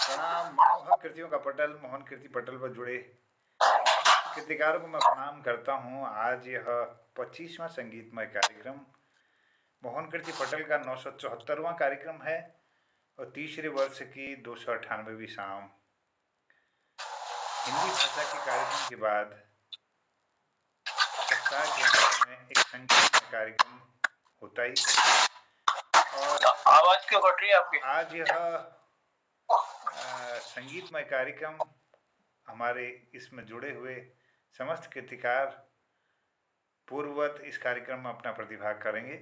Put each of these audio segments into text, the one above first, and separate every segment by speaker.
Speaker 1: प्रणाम। मनमोहक कृतियों का पटल, मोहन कीर्ति पटल पर जुड़े समस्त कृतिकारों को मैं प्रणाम करता हूँ। आज यह 25वां संगीतमय कार्यक्रम मोहन कीर्ति पटल का 974वां कार्यक्रम है और तीसरे वर्ष की 298वीं शाम। हिंदी भाषा के कार्यक्रम के बाद सप्ताह के अंत में एक संगीतमय कार्यक्रम होता ही है। और
Speaker 2: आवाज क्यों कट रही है आपकी?
Speaker 1: आज यह संगीतमय कार्यक्रम हमारे इसमें जुड़े हुए समस्त कृतिकार पूर्ववत इस कार्यक्रम में अपना प्रतिभाग करेंगे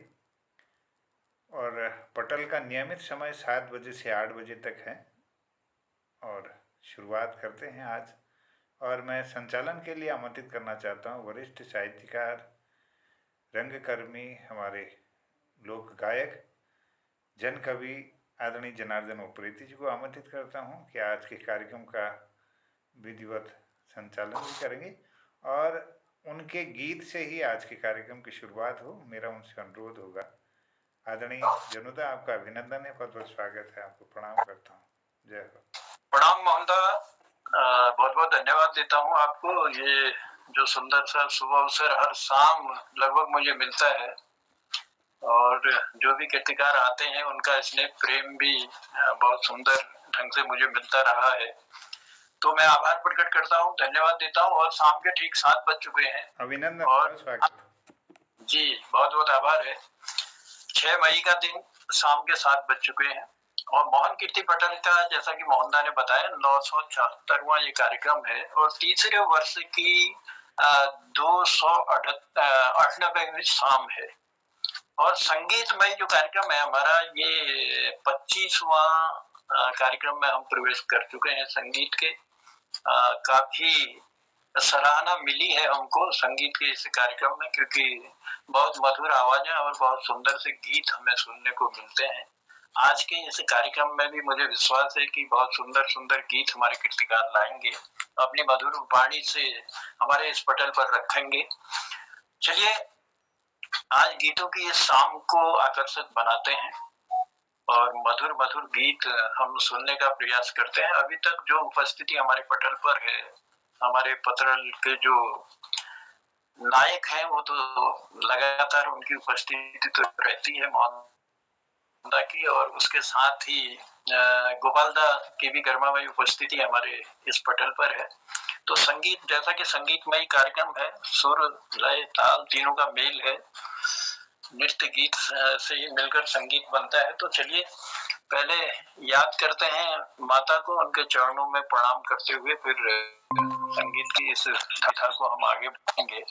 Speaker 1: और पटल का नियमित समय 7 बजे से 8 बजे तक है और शुरुआत करते हैं आज। और मैं संचालन के लिए आमंत्रित करना चाहता हूँ वरिष्ठ साहित्यकार, रंगकर्मी, हमारे लोक गायक, जन कवि आदरणीय जनार्दन उप्रेती जी को आमंत्रित करता हूँ कि आज के कार्यक्रम का विधिवत संचालन भी करेंगे और उनके गीत से ही आज के कार्यक्रम की शुरुआत हो, मेरा उनसे अनुरोध होगा। आदरणीय जनुदा, आपका अभिनंदन है, बहुत बहुत स्वागत है, आपको प्रणाम करता हूँ। जय हो।
Speaker 2: प्रणाम मोहनदा, बहुत बहुत धन्यवाद देता हूँ आपको। ये जो सुंदर सा शुभ अवसर हर शाम लगभग मुझे मिलता है और जो भी कृतिकार आते हैं उनका स्नेह प्रेम भी बहुत सुंदर ढंग से मुझे मिलता रहा है, तो मैं आभार प्रकट करता हूँ, धन्यवाद देता हूँ। और शाम के ठीक 7 बज चुके हैं।
Speaker 1: अभिनंदन
Speaker 2: और
Speaker 1: स्वागत
Speaker 2: जी, बहुत बहुत आभार है। 6 मई का दिन शाम के 7 बज चुके हैं और मोहन कीर्ति पटल का, जैसा कि मोहनदा ने बताया, 974वां ये कार्यक्रम है और तीसरे वर्ष की 298वीं शाम है। और संगीतमय जो कार्यक्रम है हमारा, ये 25वां कार्यक्रम में हम प्रवेश कर चुके हैं संगीत के। काफी सराहना मिली है हमको संगीत के इस कार्यक्रम में, क्योंकि बहुत मधुर आवाजें और बहुत सुंदर से गीत हमें सुनने को मिलते हैं। आज के इस कार्यक्रम में भी मुझे विश्वास है कि बहुत सुंदर सुंदर गीत हमारे कृतिकार लाएंगे, अपनी मधुर वाणी से हमारे इस पटल पर रखेंगे। चलिए, आज गीतों की इस शाम को आकर्षक बनाते हैं और मधुर मधुर गीत हम सुनने का प्रयास करते हैं। अभी तक जो उपस्थिति हमारे पटल पर है, हमारे पटल के जो नायक हैं, वो तो लगातार उनकी उपस्थिति तो रहती है मोहनदा की, और उसके साथ ही गोपालदा की भी गर्मामयी उपस्थिति हमारे इस पटल पर है। तो संगीत, जैसा कि संगीतमय कार्यक्रम है, सुर लय ताल तीनों का मेल है, नृत्य गीत से ही मिलकर संगीत बनता है। तो चलिए पहले याद करते हैं माता को, उनके चरणों में प्रणाम करते हुए फिर संगीत की इस कथा को हम आगे बढ़ाएंगे।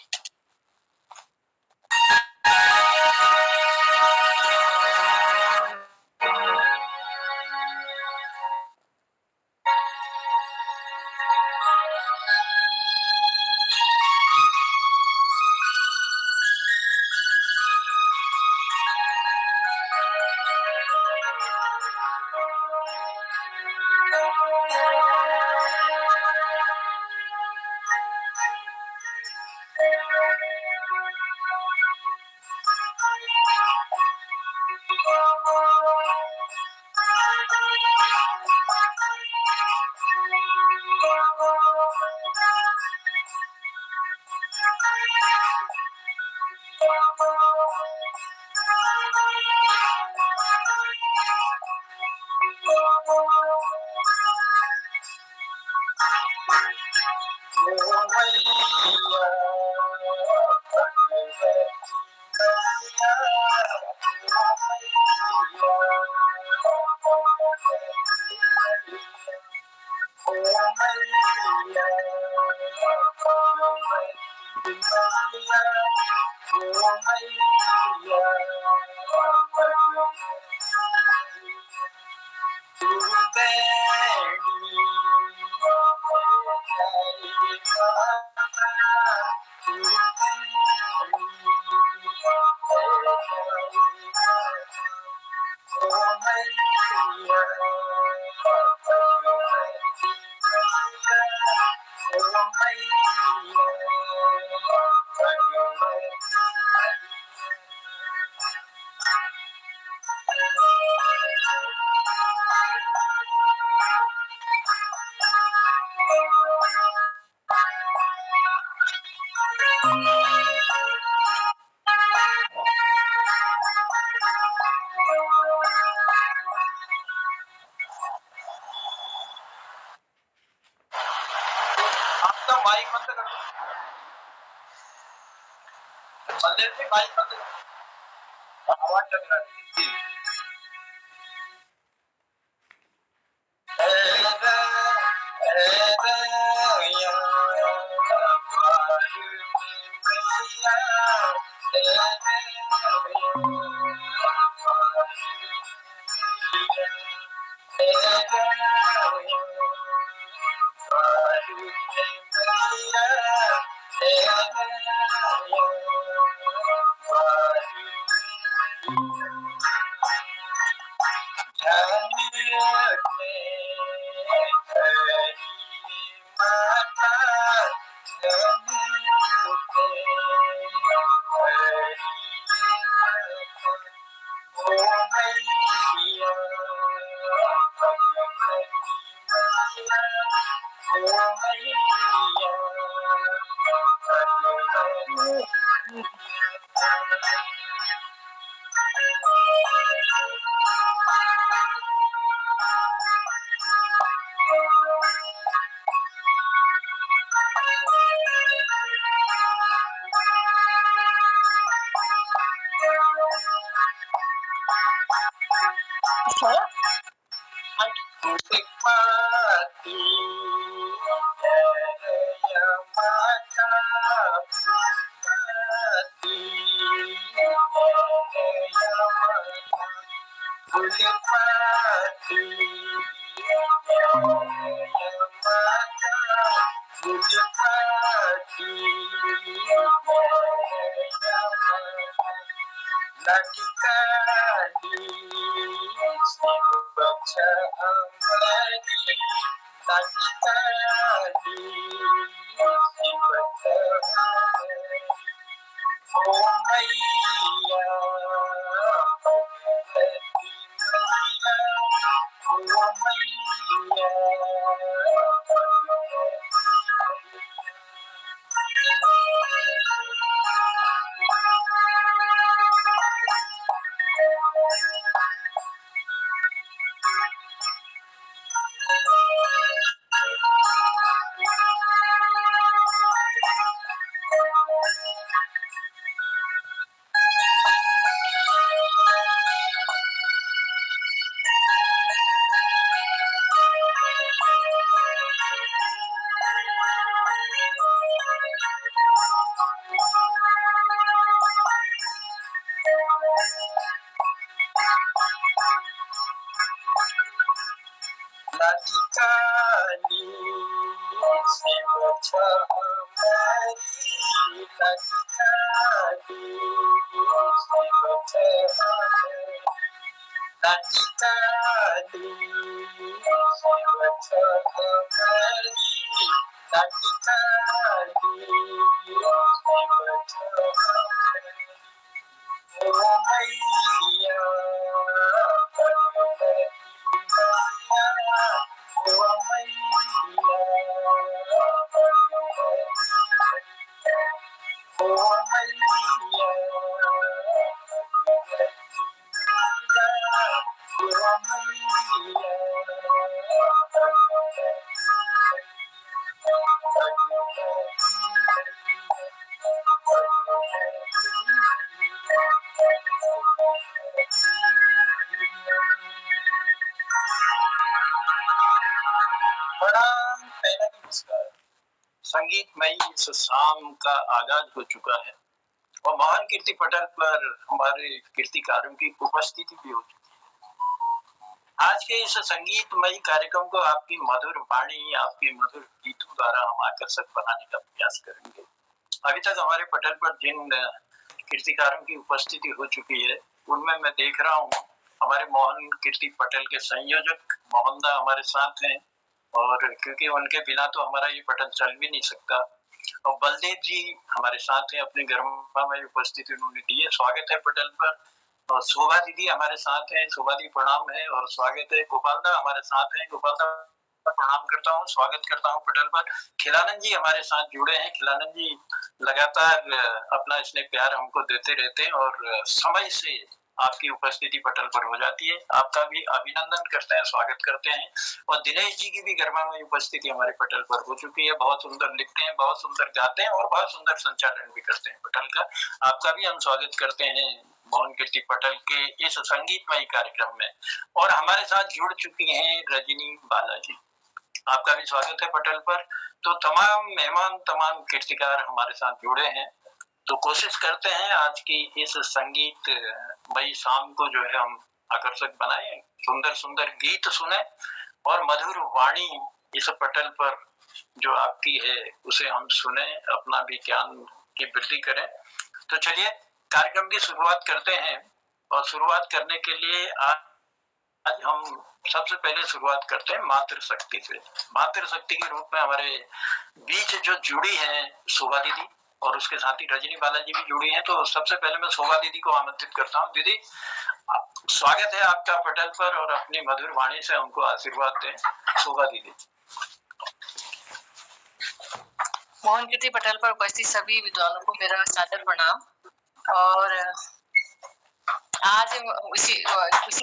Speaker 2: माइक बंद कर दो, बंदे से माइक बंद कर दो, आवाज लग रही है। संगीतमयी इस शाम का आगाज हो चुका है और महान कीर्ति पटल पर हमारे कीर्तिकारों की उपस्थिति भी हो चुकी है। आज के इस संगीतमयी कार्यक्रम को आपकी मधुर वाणी, आपके मधुर गीतों द्वारा हम आकर्षक बनाने का प्रयास करेंगे। अभी तक हमारे पटल पर जिन कीर्तिकारों की उपस्थिति हो चुकी है उनमें मैं देख रहा हूँ हमारे मोहन कीर्ति पटल के संयोजक मोहनदा हमारे साथ हैं और क्योंकि उनके बिना तो हमारा ये पटल चल भी नहीं सकता। और बलदेव जी हमारे साथ हैं, अपने गर्मा में उपस्थिति उन्होंने दी है, स्वागत है पटल पर। और शोभा दीदी हमारे साथ हैं, शोभा दी प्रणाम है और स्वागत है। गोपाल दा हमारे साथ हैं, गोपाल दा प्रणाम करता हूँ, स्वागत करता हूँ पटल पर। खिलानंद जी हमारे साथ जुड़े हैं, खिलानंद जी लगातार अपना स्नेह प्यार हमको देते रहते हैं और समय से आपकी उपस्थिति पटल पर हो जाती है। आपका भी अभिनंदन करते हैं, स्वागत करते हैं। और दिनेश जी की भी गर्मामय उपस्थिति हमारे पटल पर हो चुकी है। बहुत सुंदर लिखते हैं, बहुत सुंदर गाते हैं और बहुत सुंदर संचालन भी करते हैं पटल का। आपका भी हम स्वागत करते हैं मौन कीर्ति पटल के इस संगीतमय कार्यक्रम में। और हमारे साथ जुड़ चुकी हैं रजनी बालाजी, आपका भी स्वागत है पटल पर। तो तमाम मेहमान, तमाम कीर्तिकार हमारे साथ जुड़े हैं। तो कोशिश करते हैं आज की इस संगीत मई शाम को जो है हम आकर्षक बनाएं, सुंदर सुंदर गीत सुने और मधुर वाणी इस पटल पर जो आपकी है उसे हम सुने, अपना भी ज्ञान की वृद्धि करें। तो चलिए कार्यक्रम की शुरुआत करते हैं। और शुरुआत करने के लिए आज हम सबसे पहले शुरुआत करते हैं मातृशक्ति से। मातृशक्ति के रूप में हमारे बीच जो जुड़ी है शोभा दीदी और उसके साथ ही रजनी बालाजी भी जुड़ी हैं। तो सबसे पहले मैं शोभा दीदी को आमंत्रित करता हूँ। दीदी, स्वागत है आपका पटल पर और अपनी मधुर वाणी से हमको आशीर्वाद दें। शोभा दीदी।
Speaker 3: मौन कीर्ति पटल पर उपस्थित सभी विद्वानों को मेरा सादर प्रणाम। और आज इसी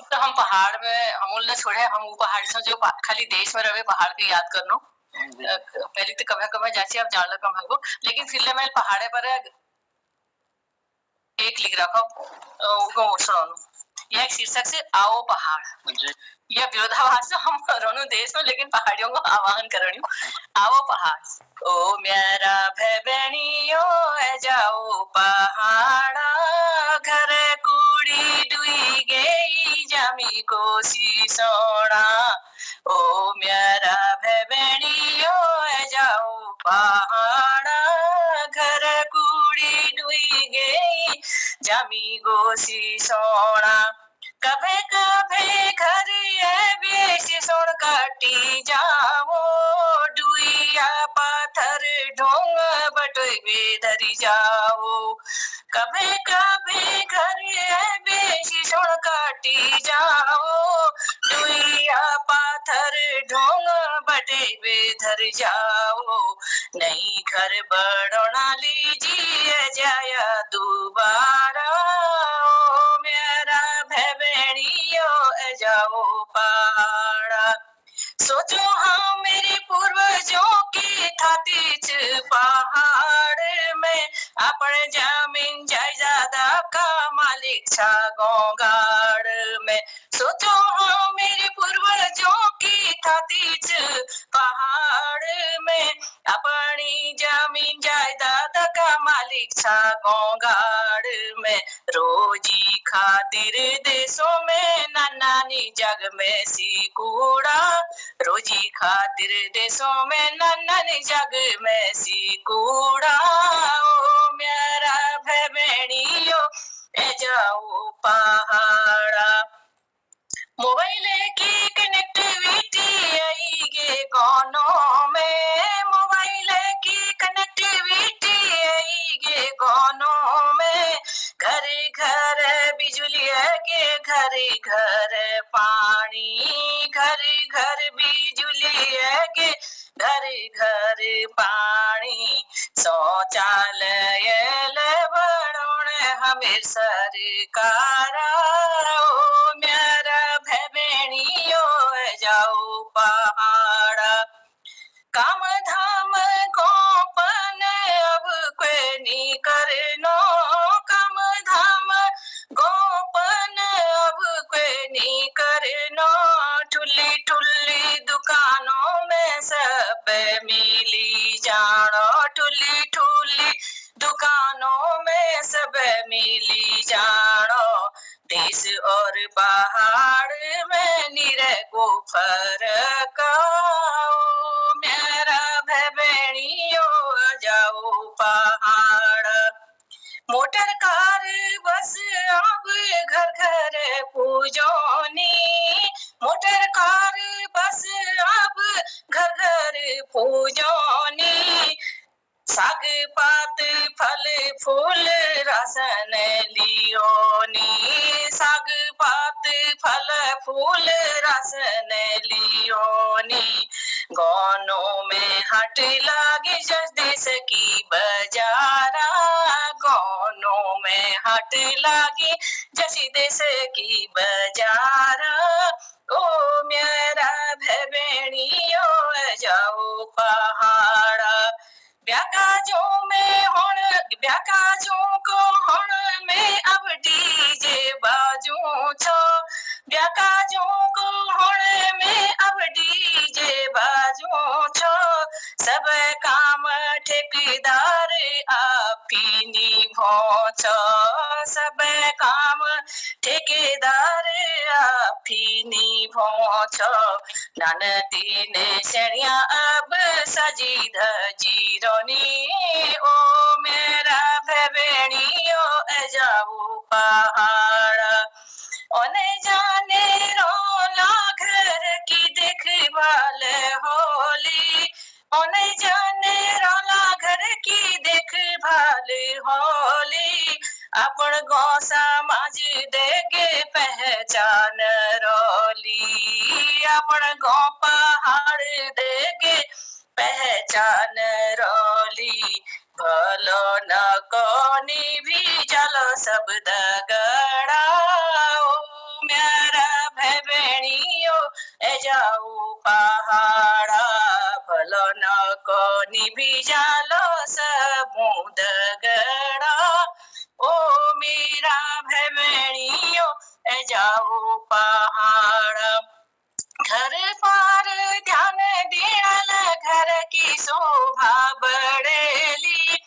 Speaker 3: तो हम पहाड़ में हमूल न छोड़े, हम वो पहाड़ से जो खाली देश में रहे पहाड़ के याद करनो पहले तो कभी जाची आप जान कम है, लेकिन फिर मैं पहाड़े पर एक लिख रखो सुनो। यह एक शीर्षक से आओ पहाड़। यह विरोधाभास हम रोनो देश में, लेकिन पहाड़ियों को आह्वान करूँ। आओ पहाड़ ओ मेरा भैबेनियो जाओ पहाड़ा, घर कुड़ी दुई गई जामी को सीसोना। ओ मेरा भैबेनियो जाओ पहाड़ा, घर कुड़ी दुई गई जामी को सीसोना। कभे कभे घर बेश सोन काटी जाओ, डुइया पाथर ढोंग बटोई धरी जाओ। कभे कभे घर बेश सोन काटी जाओ, डुइया पाथर ढोंग बटे धर जाओ। नहीं घर बढ़ना लीजिए जाया दोबारा, मेरा भैबेनियो जाओ पहाड़ा। सोचो हाँ मेरे पूर्वजों की थातीच पहाड़ में, अपने जमीन जायदादा का मालिक छा गोंगाड़ में। सोचो हाँ मेरे पूर्वजों की थातीच पहाड़ में, अपनी जमीन जायदाद का मालिक छा गोंगाड़ में। रोजी खातिर देशों में नानी जग में सिकुड़ा, रोजी खातिर देशों में नानी जग में सिकुड़ा। ओ मेरा भैबेनियो जाओ पहाड़ा। मोबाइल की कनेक्टिविटी आई गे गानों में, मोबाइल की कनेक्टिविटी आई गे गानों में। घर घर बिजली के घर घर पानी, घर घर बिजली के घर घर पानी। शौचालय बनोण हमें सरकारा, ओ मेरा भैबेनियो जाओ पहाड़ा। काम धाम गोपन अब कोई नहीं करनो, काम धाम गोपन अब कोई नहीं करनो। ठुल्ली ठुल्ली दुकानों में सब मिली जानो, ठुल्ली ठुल्ली दुकानों में सब मिली जानो। देश और पहाड़ में निरगो फर्क, मेरा भैबेनियो जाओ पहाड़। मोटर कार बस अब घर घर पूजोनी, मोटर कार बस अब घर घर पूजोनी। साग पात फल फूल राशन लियोनी, साग पात फल फूल राशन लियोनी। गानों में हट लागे जस देश की बजारा, गानों में हट लागे जसी देश की बाजार ओ मेरा भेबेणियो जाओ पहाड़ा ब्याकाजो में हुण ब्याकाजो को हुण में अब डीजे बाजू छो ब्याकाजो को हुण में अब डीजे बाजू छो सब काम ठेकेदार आपी निभो छो सब काम ठेकेदार आपी निभो छो नानती ने सणिया अब सजी धजी रोनी ओ मेरा भेबेणियो जाऊ पहाड़ा ओने जाने रोला घर की देखभाल होली ओने जाने रोला घर की देखभाल होली अपन गाँव समाज देगे पहचान रोली अपन गाँव पहाड़ देगे पहचान रोली भलो न कोनी भी चलो सब दगड़ा ओ मेरा भेबेणियो ए जाऊ पहाड़ा भलो न कोनी भी चलो सब दगड़ा ओ मेरा भेबेणियो ए जाऊ पहाड़ा घर पर ध्यान दियाल घर की शोभा बढ़ेली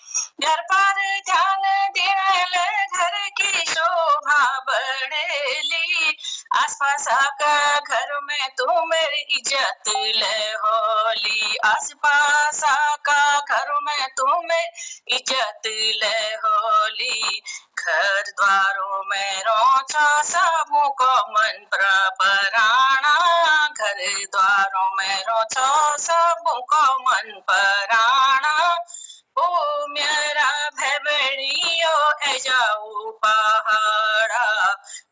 Speaker 3: घर पर ध्यान दियाल घर की शोभा बढ़ेली आसपास का घर में तू मेरी इज्जत ले होली आसपास का घर में तू मेरी इज्जत ले होली घर द्वारों में रोचा सबों को मन पराना घर द्वारों में रोचो सबों को मन पराना ओ मेरा भेबेणियो ए जाऊ पहाड़ा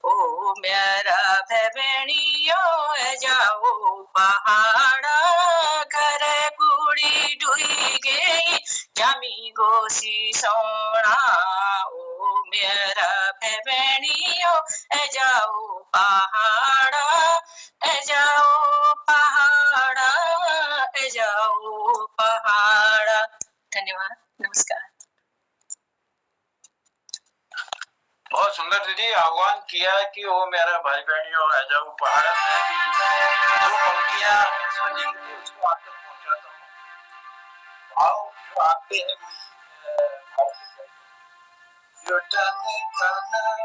Speaker 3: ओ मेरा भेबेणियो ए जाऊ पहाड़ा घर कुड़ी डुई गई जामी गोसी सोना ओ मेरा भेबेणियो ए जाऊ पहाड़ा ए जाओ पहाड़ा ए जाओ पहाड़ा। धन्यवाद, नमस्कार।
Speaker 2: बहुत सुंदर दीदी आह्वान किया कि वो मेरा भाई बहनियों आ जाओ पहाड़ में भी दो पंक्तियां उसको आकर पहुंचाता हूँ आओ जो आते हैं लुटाने का नाम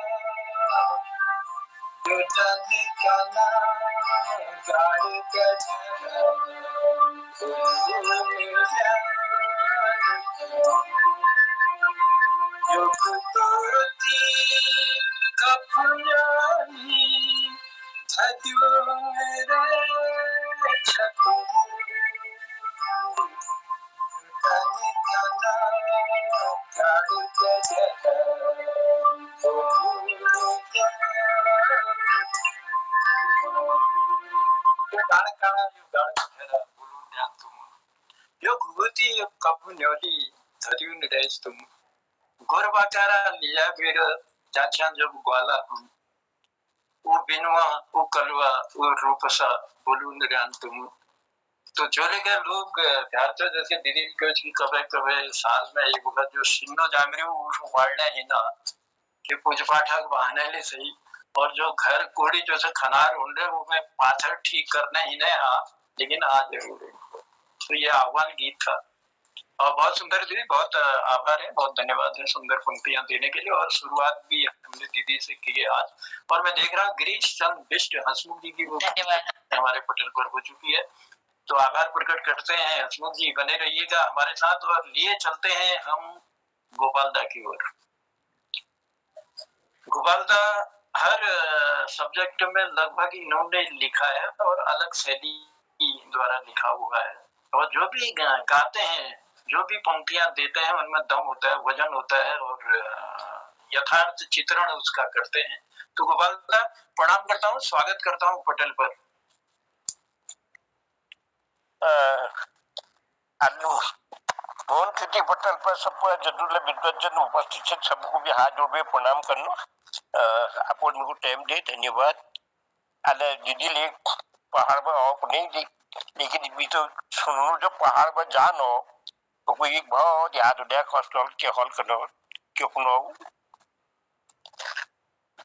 Speaker 2: लुटाने का नाम गाड़ी यो घुगुती यो कपु न्योली धरिउन रेस तुम गोरबाकारा लिया बेर चाचा जब ग्वाला हम वो बिनवा वो कलवा वो रूपसा बोलून रान तुम तो जोले के लोग प्यार तो जैसे दीदी कह कि कभी कभी साल में एक बार जो सिन्नो जामरे वो वाड़ने ही ना कि पूज पाठक बहाने ले सही और जो घर कोड़ी जो से खनार होंगे वो मैं पाथर ठीक करने ही नहीं आ लेकिन आज जरूर तो ये आह्वान गीत था और बहुत सुंदर दीदी बहुत आभार है बहुत धन्यवाद है सुंदर पंक्तियां देने के लिए और शुरुआत भी हमने दीदी से की है आज और मैं देख रहा हूँ गिरीश चंद बिष्ट हसमुख जी की हमारे पटेल पर हो चुकी है तो आभार प्रकट करते हैं हसमुख जी बने रहिएगा हमारे साथ और लिए चलते हैं हम गोपाल दा की ओर गोपाल दा हर सब्जेक्ट में लगभग इन्होंने लिखा है और अलग शैली द्वारा लिखा हुआ है और जो भी गाते हैं जो भी पंक्तियां देते हैं उनमें दम होता है वजन होता है और यथार्थ चित्रण उसका करते हैं तो गोपाल दा प्रणाम करता हूँ स्वागत करता हूँ पटेल पर
Speaker 4: मोहन कृति पटेल पर सब जदुल विद्वजन उपस्थित सबको भी हाथ जोड़ प्रणाम करना आप लोगों को टाइम दे, धन्यवाद। अरे दीदी ले पहाड़ पर आओ नहीं दी, लेकिन भी तो सुनो जो पहाड़ पर जानो तो कोई एक बहुत याद उड़े कॉस्टल के हॉल करो क्यों कुनो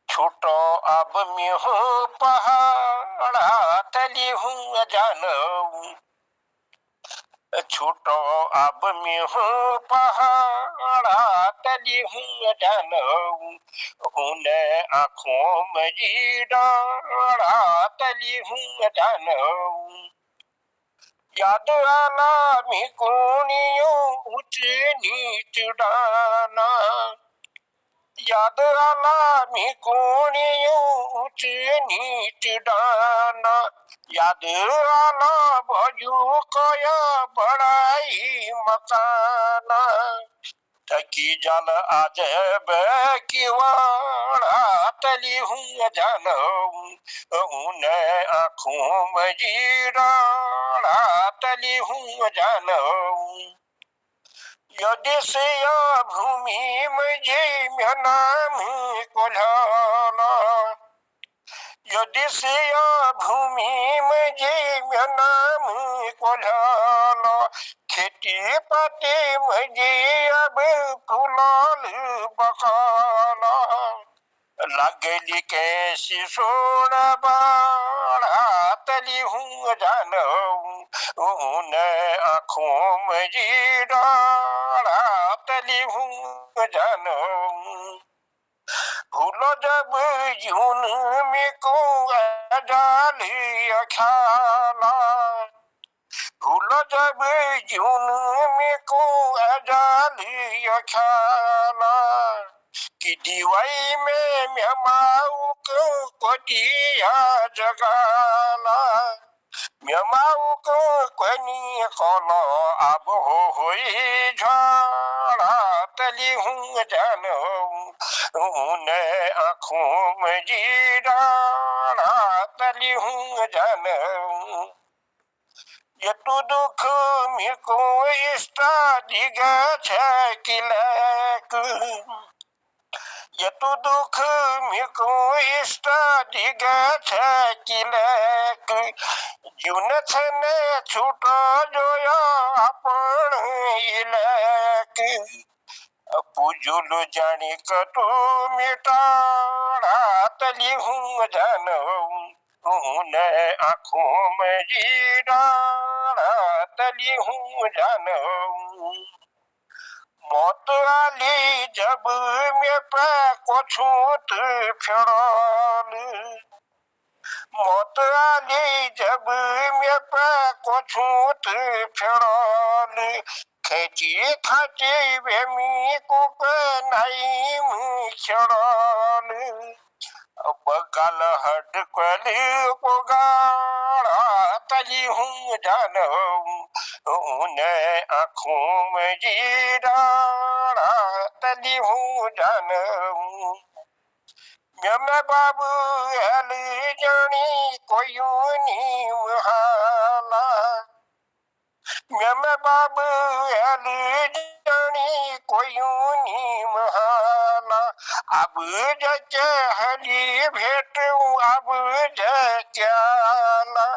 Speaker 4: छोटो अब मैं हूँ पहाड़ तली हूँ जानो छोटो अब मैं हूँ पहाड़ा तली हूँ जानो उन्हें आँखों में डाड़ा तली हूँ जानो याद आला मी कोनियों ऊंच नीच डाना याद आला मी कोनियों ऊंच नीच डाना याद आला बाजू कया बड़ाई मकाना थकी जल आज किवाड़ा तली हूँ जानो उन्हें आँखों में जीराड़ा तली हूँ जानो यदि से या भूमि मुझे मेरा नाम कोल्हाना यदि से या भूमि मुझे मेरा नाम कोल्हाना खेती पाती मुझे अब फुलाल बखाना लगली कैसी सोना बाड़ा तली हूँ जानो उन्हें आँखों में जीराड़ा तली हूँ जानो भूलो जब जून में को डाली ख्याला भूलो जब जून में को डाली ख्याला कि दीवाई में म्यामाऊ को कोटिया जगाला म्यामाऊ को कोनी खोलो अब होई झाड़ा तली हूँ जानो उन्हें आँखों में जीराड़ा तली हूँ जानो ये तो दुख मिको इष्टा दिगा छकिलक ये तो दुख मिको इष्ट दिगा छकिलक जीवन छने छूटो जोया अपन इलक पूजुल जानी कटो मिटाड़ा तली हूँ जानो उन्हें आँखों में जीराड़ा तली हूँ जानो मौत आली जब मैं पे को छूट फिरल मौत आली जब मैं पे को छूट फिरल खेची खाची बेमी को नहीं मुछड़ल बगल हट कली को गाड़ा तली हूँ जानो उन्हें आँखों में जीराड़ा तली हूँ जानो मैं बाबू हली जानी कोई नहीं मुहाला मैं बाबू हली जानी कोई नहीं मुहाला अब जके हली भेट अब जक्याला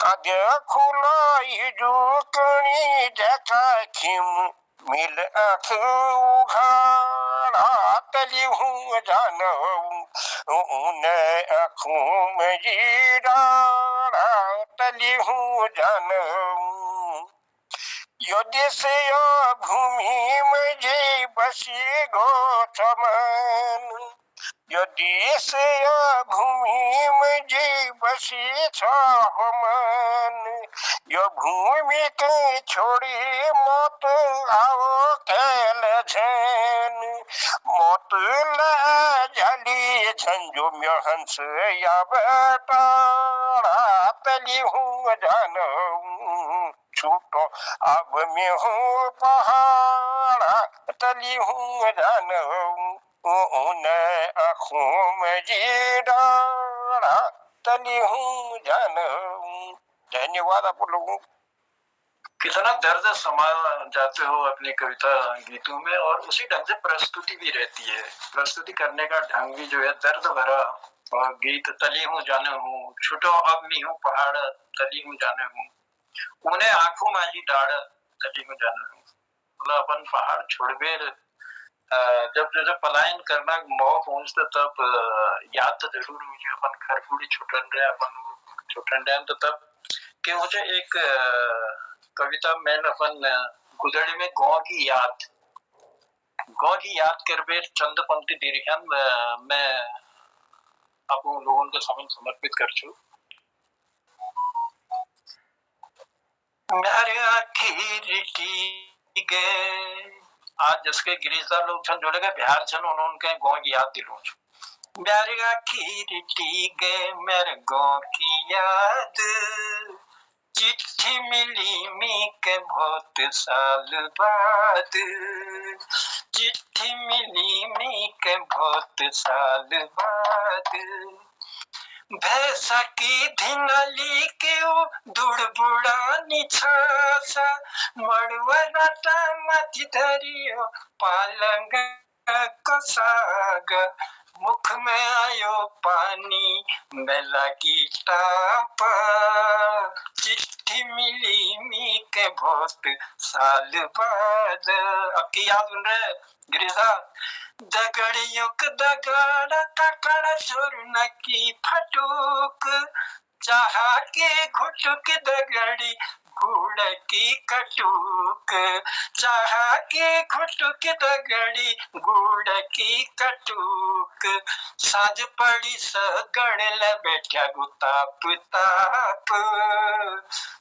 Speaker 4: कद खुलाई जुकनी जका खिम मिल आँख उघाड़ा तली हूँ जानो उन्हें आँखों में जीराड़ा तली हूँ जानो यदि से या भूमि में जे बसी गो चमन यदि से या भूमि में जे बसी छमन यो भूमि के छोड़ी मत आओ कैल झन मत ला जली झंझो में हंस या बेटा तली हूँ जानो छूटो अब मैं हूँ पहाड़ा तली हूँ जानो उन्हें आँखों में जीराड़ा तली हूँ जानो। धन्यवाद आप लोगों।
Speaker 2: कितना दर्द समा जाते हो अपनी कविता गीतों में, और उसी ढंग से प्रस्तुति भी रहती है। प्रस्तुति करने का ढंग भी जो है दर्द भरा। और गीत तली हूँ जाने हूँ, छुटो अब मी हूँ पहाड़, तली हूँ जाने हूँ, उन्हें आंखों माजी डाड़, तली हूँ जाने हूँ। मतलब अपन पहाड़ छोड़बे जब जब पलायन करना मोह पहुंचते तब याद तो जरूर मुझे अपन घर पूरी छुटन रहे, अपन छुटन रहे तो तब कि मुझे एक कविता में अपन गुदड़ी में गाँव की याद कर बे चंद पंक्ति दीर्घन मैं आप लोगों के सामने समर्पित कर छू। मेरे आखिर गए आज जिसके गिरिजा लोग छन जोड़े गए बिहार छन उन्होंने गाँव की याद दिलूं छू। मेरे आखिर गए मेरे गाँव की याद, चिट्ठी मिली मी के बहुत साल बाद, चिट्ठी मिली मी के बहुत साल बाद, भैंसा की धिनाली क्यों दुड़बुड़ानी छासा, मड़वराटा मत धरियो पालंग को साग, मुख में आयो पानी में लगी टापा, चिट्ठी मिली मी के बहुत साल बाद। अब की याद सुन रहे गिरिजा, दगड़ियों का दगाड़ा टकड़ा छोरना की फटूक, चाहा के घुटुक दगड़ी गुड़ की कटूक, चाहा के घुटुक दगड़ी गुड़ की कटूक, साज पड़ी सगड़ ल बैठा गुताप ताप,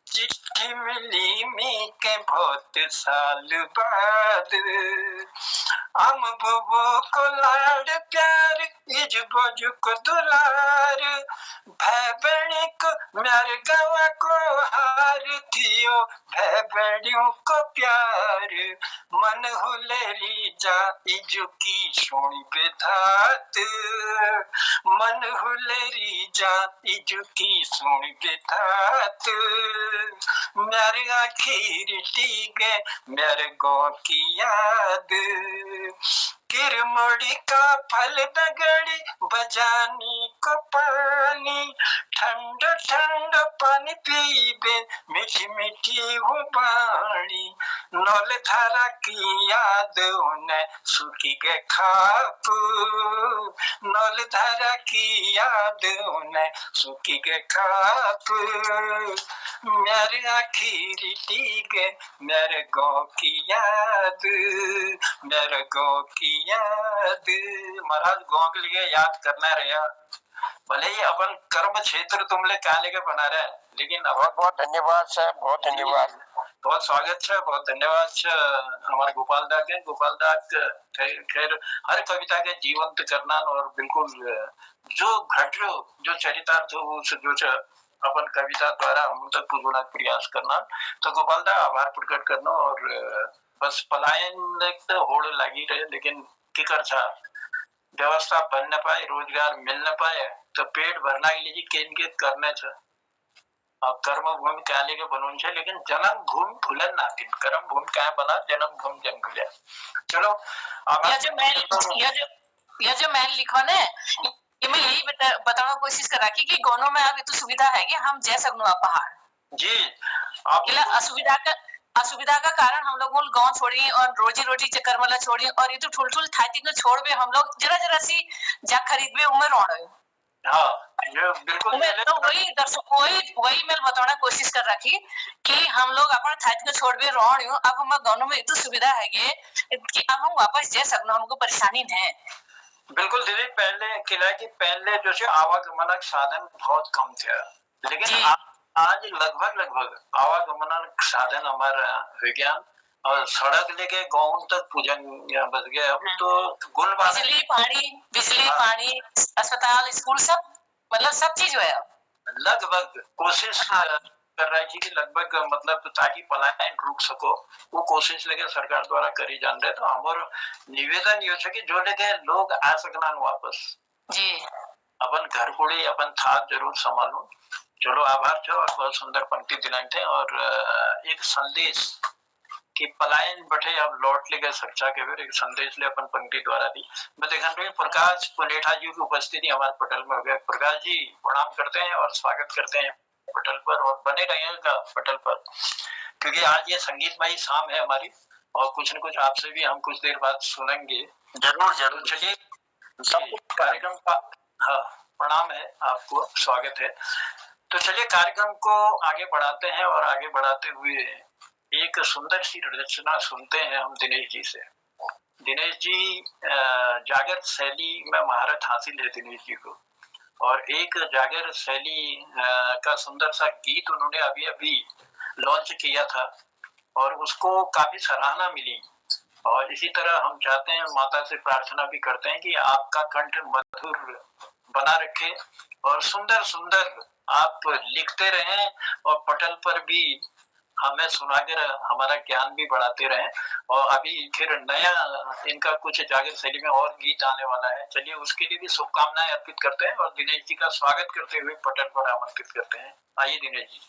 Speaker 2: चिट्ठी मिली मी के बहुत साल बाद, हम बुबू को लाड़ प्यार इज बोझ को दुलार, भाई बहनी को म्यार गवा को हार थियो, भाई बहनियों को प्यार, मन हुलेरी जा इजु की सोनी बेधात, मन हुलेरी जा इजु की सोनी बेधात, म्यारे आखिर टीगे मेरे गाँव की याद, किरमोड़ी का फल दगड़ी बजानी को पानी, ठंड ठंड पानी पीबे मीठी मीठी हो बाणी, नौल धारा की याद उन्हें सूखी के खाप, नौल धारा की याद उन्हें सूखी के खाप, मेरे आखिर टीगे मेरे गाँव की याद, मेरे गाँव की याद। महाराज गाँव के लिए याद करना रहा, भले ही अपन कर्म क्षेत्र तुमले काले के बना रहे लेकिन
Speaker 4: बहुत बहुत धन्यवाद सर, बहुत धन्यवाद,
Speaker 2: बहुत स्वागत है, बहुत धन्यवाद हमारे गोपाल दा के। गोपाल दा खैर हर कविता के जीवंत करना और बिल्कुल जो घट जो चरितार्थ जो अपन कविता द्वारा हम तक पहुंचाने का प्रयास करना, तो गोपाल दा आभार प्रकट करना। और बस पलायन तो होड़ लगी रहे लेकिन किकर छा व्यवस्था बन न पाए, रोजगार मिल न पाए, तो पेट भरना के लिए केंद्रित करने छ कर्म भूमि काले के बनून छे, लेकिन जन्म भूमि भूलन ना तीन, कर्म भूमि क्या बना जन्म भूमि जन भूलिया। चलो
Speaker 3: यह जो मैंने लिखा ने ये मैं यही बताना कोशिश कर रखी कि गोनो में अब इतनी सुविधा है कि हम जा सकते हैं पहाड़
Speaker 2: जी। आप
Speaker 3: असुविधा का कारण हम लोग गांव छोड़ी और रोजी रोटी चक्कर वाला छोड़ी और ये तो ठुल थाती को छोड़ बे हम लोग जरा सी जा खरीद बे उम्र रोड है।
Speaker 2: हाँ ये बिल्कुल
Speaker 3: तो वही दर्शक वही मैं बताना कोशिश कर रखी कि हम लोग अपना थाती को छोड़ बे रोड हूँ। अब हम गाँव में इतनी सुविधा है कि अब हम वापस जा सकते, हमको परेशानी नहीं है।
Speaker 2: बिल्कुल दीदी, पहले किला की पहले जो है आवागमन साधन बहुत कम थे, लेकिन आज लगभग आवागमन साधन हमारा विज्ञान और सड़क लेके गाँव तक पूजन बच गया। अब तो
Speaker 3: बिजली पानी अस्पताल स्कूल सब मतलब सब चीज है।
Speaker 2: लगभग कोशिश कर रहा है कि लगभग मतलब ताकि पलायन रुक सको, वो कोशिश लेके सरकार द्वारा करी जान रहे। तो हमारा निवेदन ये है कि जो लेके लोग आ सकना वापस
Speaker 3: जी,
Speaker 2: अपन घर कोड़ी अपन था जरूर संभालू, चलो आभार छो और बहुत सुंदर पंक्ति दिलाई थे और एक संदेश कि पलायन बठे अब लौट ले गए सच्चा के फिर एक संदेश ले अपन पंक्ति द्वारा दी। मैं देखा प्रकाश पुनेठा जी की उपस्थिति हमारे पटल में हो गया। प्रकाश जी प्रणाम करते हैं और स्वागत करते हैं पटल पर और बने रहेगा पटल पर, क्योंकि आज ये संगीतमयी शाम है हमारी और कुछ न कुछ आपसे भी हम कुछ देर बाद सुनेंगे।
Speaker 4: जरूर जरूर।
Speaker 2: चलिए कार्यक्रम का हाँ प्रणाम है आपको, स्वागत है। तो चलिए कार्यक्रम को आगे बढ़ाते हैं और आगे बढ़ाते हुए एक सुंदर सी रचना सुनते हैं हम दिनेश जी से। दिनेश जी जागर शैली में महारत हासिल है दिनेश जी को, और एक जागर शैली का सुंदर सा गीत उन्होंने अभी अभी लॉन्च किया था और उसको काफी सराहना मिली। और इसी तरह हम चाहते हैं, माता से प्रार्थना भी करते हैं कि आपका कंठ मधुर बना रखे और सुंदर सुंदर आप लिखते रहें और पटल पर भी हमें सुनाकर हमारा ज्ञान भी बढ़ाते रहें। और अभी फिर नया इनका कुछ जागर शैली में और गीत आने वाला है। चलिए उसके लिए भी शुभकामनाएं अर्पित करते हैं और दिनेश जी का स्वागत करते हुए पटल पर आमंत्रित करते हैं। आइए दिनेश जी।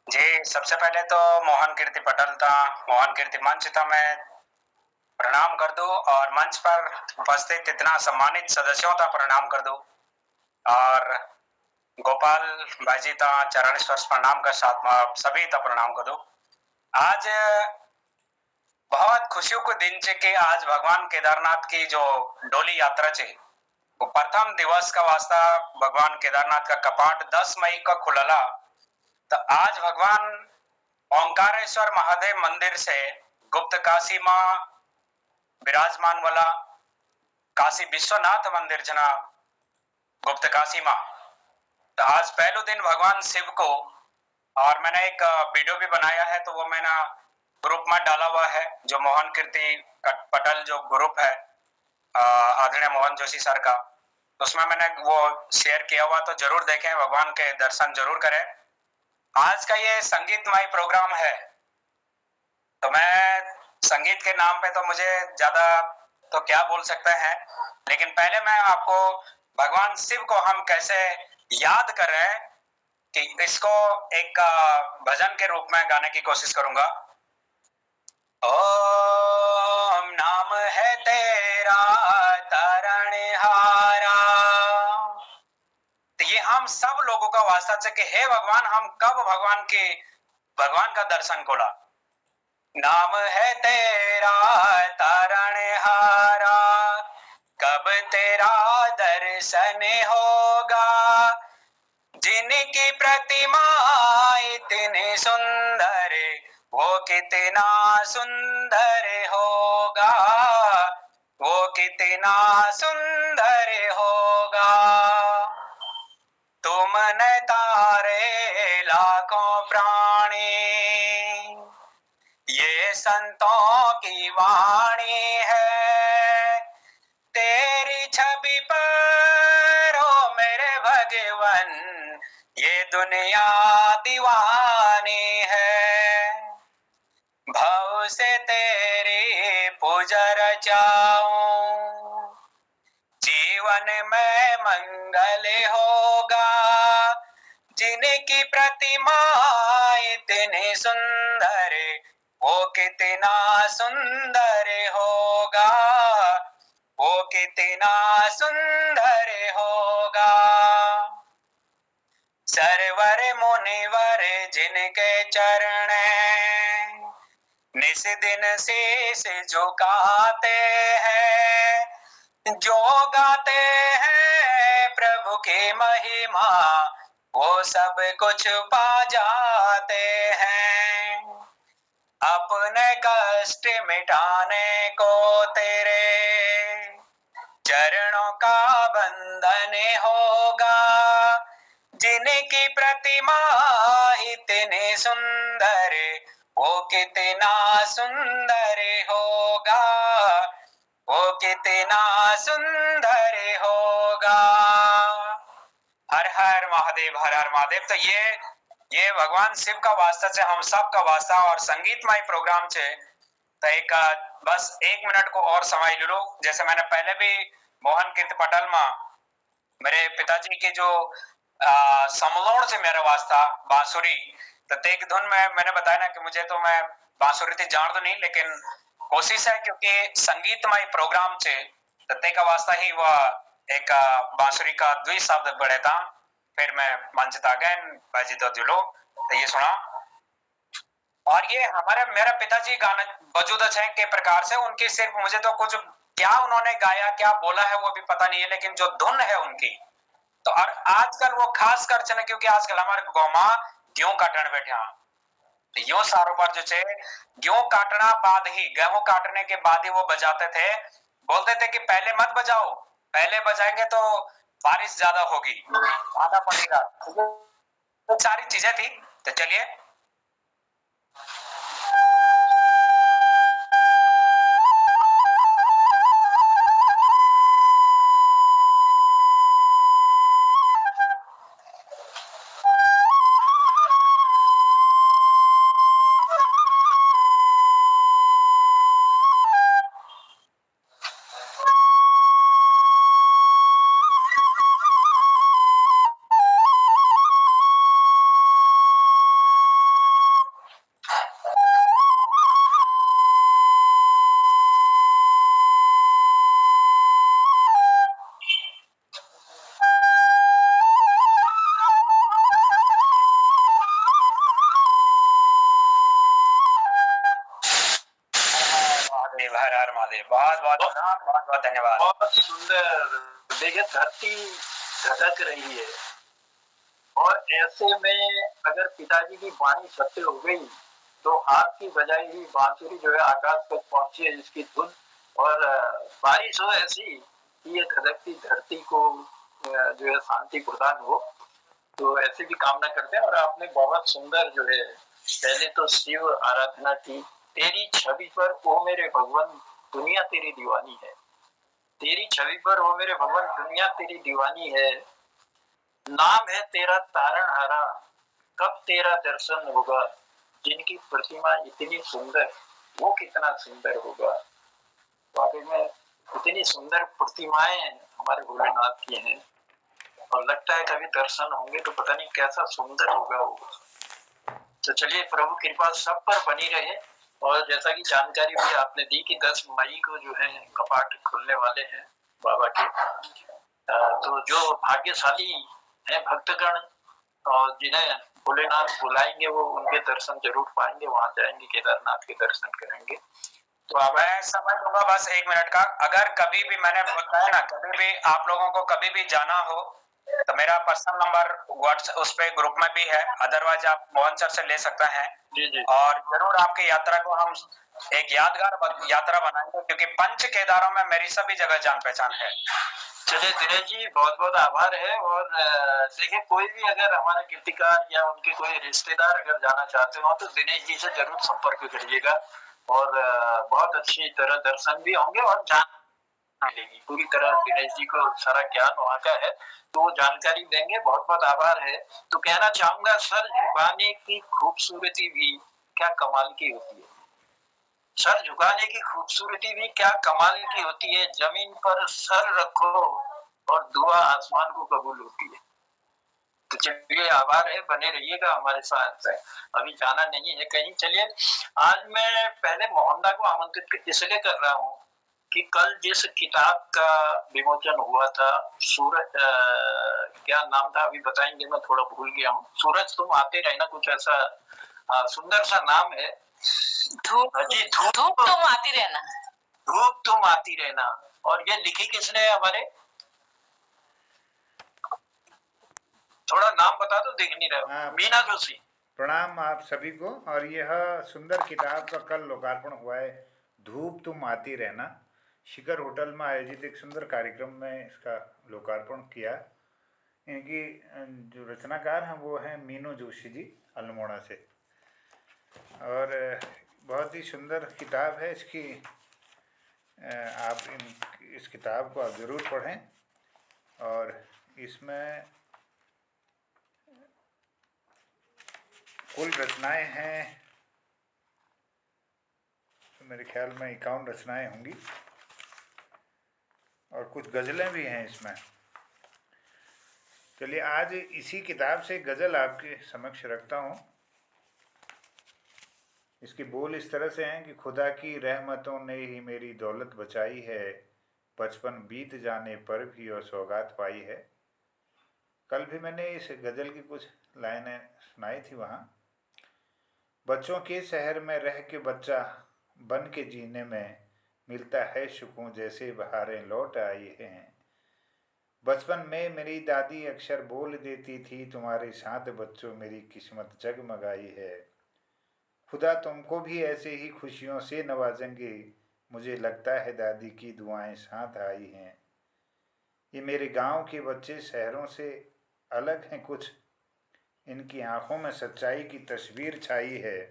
Speaker 5: जी, सबसे पहले तो मोहन कीर्ति पटल था, मोहन कीर्ति मंच था, मैं प्रणाम कर दूं और मंच पर उपस्थित इतना सम्मानित सदस्यों का प्रणाम कर दूं और गोपाल भाई जी का चरण स्पर्श प्रणाम का साथ में सभी का प्रणाम कर दूं। आज बहुत खुशियों को दिन छे कि आज भगवान केदारनाथ की जो डोली यात्रा छे वो प्रथम दिवस का वास्ता भगवान केदारनाथ का कपाट 10 मई का खुलला। तो आज भगवान ओंकारेश्वर महादेव मंदिर से गुप्त काशी में विराजमान वाला काशी विश्वनाथ मंदिर जना गुप्त काशी में, तो आज पहले दिन भगवान शिव को, और मैंने एक वीडियो भी बनाया है तो वो मैंने ग्रुप में डाला हुआ है, जो मोहन कीर्ति पटल जो ग्रुप है आदरणीय मोहन जोशी सर का, तो उसमें मैंने वो शेयर किया हुआ, तो जरूर देखें, भगवान के दर्शन जरूर करें। आज का ये संगीतमय प्रोग्राम है, तो मैं संगीत के नाम पे तो मुझे ज्यादा तो क्या बोल सकते हैं, लेकिन पहले मैं आपको भगवान शिव को हम कैसे याद कर रहे हैं कि इसको एक भजन के रूप में गाने की कोशिश करूंगा। ओम नाम है तेरा तारणहारा। तो ये हम सब लोगों का वास्ता है कि हे भगवान, हम कब भगवान का दर्शन कोला। नाम है तेरा तारणहारा, कब तेरा दर्शन होगा। जिनकी प्रतिमा इतनी सुंदर, वो कितना सुंदर होगा, वो कितना सुंदर होगा। तुम न तारे लाखों प्राणी, ये संतों की वाणी है। तेरी छवि पर ओ मेरे भगवन, ये दुनिया दीवानी है। भाव से तेरी पूजा रचाऊं, जीवन में मंगल होगा। जिनकी प्रतिमा इतनी सुंदर, वो कितना सुंदर होगा, वो कितना सुंदर होगा। सरवर मुनिवर जिनके चरण निस दिन शीश झुकाते हैं, जो गाते हैं प्रभु की महिमा, वो सब कुछ पा जाते हैं। अपने कष्ट मिटाने को तेरे चरणों का बंधन होगा। जिनकी प्रतिमा इतनी सुंदर, वो कितना सुंदर होगा, वो कितना सुंदर होगा। हर हर महादेव, हर हर महादेव। तो ये भगवान शिव का वास्ता से हम सब का वास्ता और संगीतमय प्रोग्राम से, तो एक बस 1 मिनट को और समय ले लो। जैसे मैंने पहले भी मोहन कीर्ति पटल में मेरे पिताजी के जो समलोण से मेरा वास्ता बांसुरी तो एक धुन में मैंने बताया ना कि मुझे तो मैं बांसुरी थी जान तो नहीं, लेकिन कोशिश है क्योंकि संगीतमय प्रोग्राम से तते का वास्ता ही वह एक बांसुरी का द्वि शब्द बड़े था। फिर मैं मंच था गए बाजी तो दिलो तो ये सुना। और ये हमारे मेरा पिताजी गाना वजूद है के प्रकार से उनकी सिर्फ मुझे तो कुछ क्या उन्होंने गाया क्या बोला है वो भी पता नहीं है, लेकिन जो धुन है उनकी तो और आजकल वो खास कर चने क्योंकि आजकल हमारे गाँव में गेहूं काटने बैठे यो सारों पर जो छे गेहूं काटना बाद ही गेहूं काटने के बाद ही वो बजाते थे। बोलते थे कि पहले मत बजाओ, पहले बजाएंगे तो बारिश ज्यादा होगी, आना पड़ेगा। तो सारी चीजें थी। तो चलिए हर हर महादेव। बहुत बहुत धन्यवाद।
Speaker 2: बहुत सुंदर। देखिए धरती धड़क रही है और ऐसे में अगर पिताजी की वाणी सत्य हो गई तो आपकी बजाई हुई बांसुरी जो है आकाश तक पहुंची है, जिसकी धुन और बारिश हो ऐसी कि ये धड़कती धरती को जो है शांति प्रदान हो, तो ऐसे भी कामना करते हैं। और आपने बहुत सुंदर जो है पहले तो शिव आराधना की, तेरी छवि पर ओ मेरे भगवान दुनिया तेरी दीवानी है, तेरी छवि पर ओ मेरे भगवान दुनिया तेरी दीवानी है, नाम है तेरा तारणहारा कब तेरा दर्शन होगा, जिनकी प्रतिमा इतनी सुंदर वो कितना सुंदर होगा। वाकई में इतनी सुंदर प्रतिमाएं हमारे भोलेनाथ की हैं और लगता है कभी दर्शन होंगे तो पता नहीं कैसा सुंदर होगा वो। तो चलिए प्रभु कृपा सब पर बनी रहे। और जैसा कि जानकारी भी आपने दी कि 10 मई को जो है कपाट खुलने वाले हैं बाबा के, तो जो भाग्यशाली है भक्तगण और जिन्हें भोलेनाथ बुलाएंगे वो उनके दर्शन जरूर पाएंगे, वहां जाएंगे केदारनाथ के दर्शन करेंगे।
Speaker 5: तो अब मैं समझ लूंगा बस 1 मिनट का, अगर कभी भी मैंने बताया ना कभी भी आप लोगों को कभी भी जाना हो तो मेरा पर्सनल नंबर व्हाट्सएप उस पे ग्रुप में भी है, अदरवाइज आप मोहन सर से ले सकते हैं।
Speaker 2: जी।
Speaker 5: और जरूर आपकी यात्रा को हम एक यादगार यात्रा बनाएंगे क्योंकि पंच केदारों में मेरी सभी जगह जान पहचान है।
Speaker 2: चलिए दिनेश जी बहुत बहुत आभार है। और देखिए कोई भी अगर हमारे कीर्तिकार या उनके कोई रिश्तेदार अगर जाना चाहते हो तो दिनेश जी से जरूर संपर्क करिएगा और बहुत अच्छी तरह दर्शन भी होंगे और जान मिलेगी पूरी तरह। दिनेश जी को सारा ज्ञान वहाँ का है तो वो जानकारी देंगे। बहुत बहुत आभार है। तो कहना चाहूंगा सर झुकाने की खूबसूरती भी क्या कमाल की होती है, सर झुकाने की खूबसूरती भी क्या कमाल की होती है, जमीन पर सर रखो और दुआ आसमान को कबूल होती है। तो चलिए आभार है, बने रहिएगा हमारे साथ। अभी जाना नहीं है कहीं। चलिए आज मैं पहले मोहनदा को आमंत्रित इसलिए कर रहा हूँ कि कल जिस किताब का विमोचन हुआ था सूरज क्या नाम था अभी बताएंगे, मैं थोड़ा भूल गया हूँ। सूरज तुम आते रहना कुछ ऐसा सुंदर सा नाम है।
Speaker 3: धूप तुम आती रहना,
Speaker 2: धूप तुम आती रहना। और ये लिखी किसने है हमारे, थोड़ा नाम बता दो, दिख नहीं रहा। मीना जोशी।
Speaker 1: प्रणाम आप सभी को। और यह सुंदर किताब का कल लोकार्पण हुआ है, धूप तुम आती रहना। शिखर होटल में आयोजित एक सुंदर कार्यक्रम में इसका लोकार्पण किया। इनकी जो रचनाकार हैं वो हैं मीनू जोशी जी अल्मोड़ा से। और बहुत ही सुंदर किताब है इसकी। आप इस किताब को आप ज़रूर पढ़ें। और इसमें कुल रचनाएं हैं तो मेरे ख्याल में 51 रचनाएं होंगी और कुछ गज़लें भी हैं इसमें। चलिए आज इसी किताब से गज़ल आपके समक्ष रखता हूँ। इसके बोल इस तरह से हैं कि खुदा की रहमतों ने ही मेरी दौलत बचाई है, बचपन बीत जाने पर भी और सौगात पाई है। कल भी मैंने इस गज़ल की कुछ लाइनें सुनाई थी वहाँ। बच्चों के शहर में रह के बच्चा बन के जीने में मिलता है सुकून, जैसे बहारें लौट आई हैं। बचपन में मेरी दादी अक्सर बोल देती थी, तुम्हारे साथ बच्चों मेरी किस्मत जगमगाई है। खुदा तुमको भी ऐसे ही खुशियों से नवाजेंगे, मुझे लगता है दादी की दुआएं साथ आई हैं। ये मेरे गांव के बच्चे शहरों से अलग हैं कुछ, इनकी आंखों में सच्चाई की तस्वीर छाई है।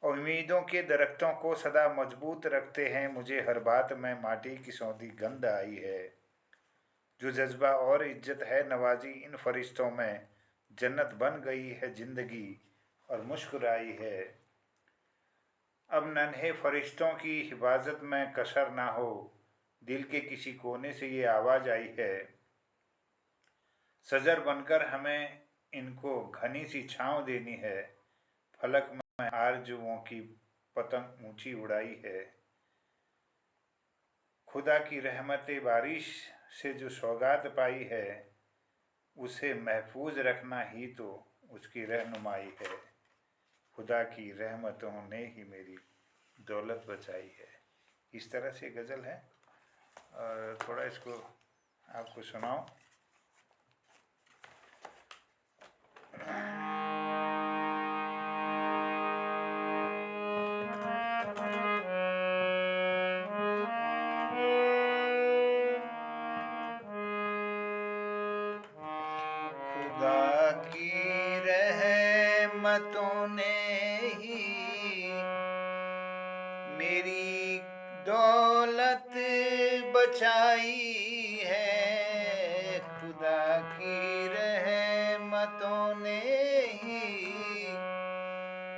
Speaker 1: और उम्मीदों के दरख्तों को सदा मजबूत रखते हैं, मुझे हर बात में माटी की सौंधी गंध आई है। जो जज्बा और इज्जत है नवाजी इन फरिश्तों में, जन्नत बन गई है जिंदगी और मुस्कुराई है। अब नन्हे फरिश्तों की हिफाजत में कसर ना हो, दिल के किसी कोने से ये आवाज़ आई है। सजर बनकर हमें इनको घनी सी छांव देनी है, फलक में आरजुओं की पतंग ऊंची उड़ाई है। खुदा की रहमत बारिश से जो सौगात पाई है, उसे महफूज रखना ही तो उसकी रहनुमाई है। खुदा की रहमतों ने ही मेरी दौलत बचाई है। इस तरह से गज़ल है और थोड़ा इसको आपको सुनाऊं। खुदा की रहमतों ने ही मेरी दौलत बचाई है। खुदा की रहमतों ने ही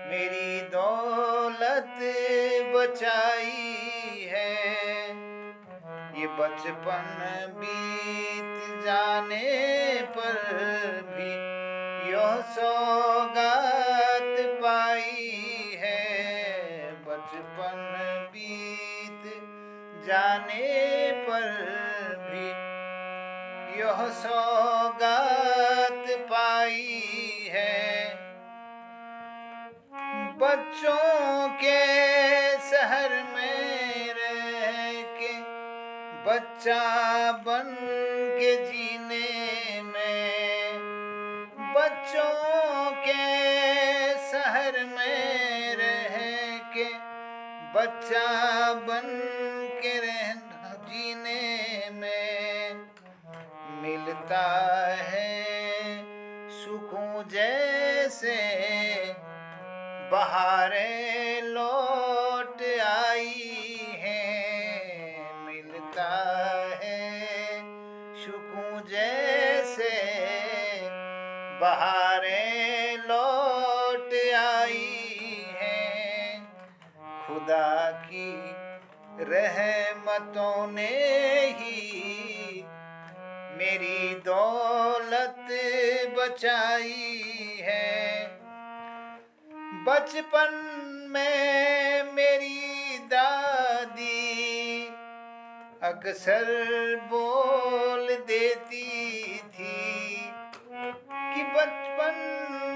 Speaker 1: मेरी दौलत बचाई है। ये बचपन बीत जाने पर भी यह सौगात पाई है। बचपन बीत जाने पर भी यह सौगात पाई है। बच्चों के शहर में रह के बच्चा बन के जीने में, बच्चों के शहर में रह के बच्चा बन के रहना जीने में मिलता है सुकून, जैसे बहारें लौट आई हैं। मिलता है सुकून, जैसे बहारें लौट आई हैं। खुदा की रहमतों ने ही मेरी दौलत बचाई है। बचपन में मेरी दादी अक्सर बोल देती थी कि बचपन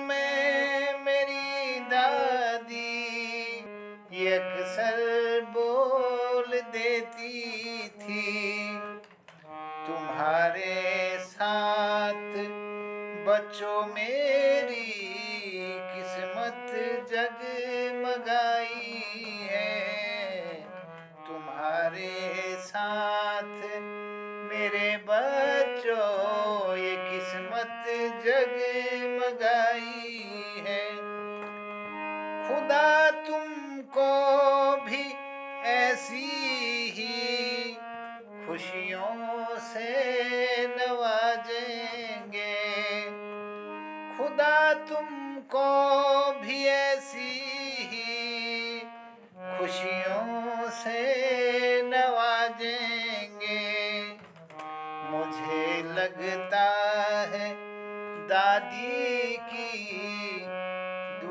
Speaker 1: में मेरी दादी ये अक्सर बोल देती थी, तुम्हारे साथ बच्चों मेरी किस्मत जगमगाई है। तुम्हारे साथ मेरे बच्चों ये किस्मत जगमगाई है। खुदा तुमको भी ऐसी ही खुशियों से नवाजेंगे। खुदा तुमको भी ऐसी ही खुशियों से नवाजेंगे। मुझे लगता है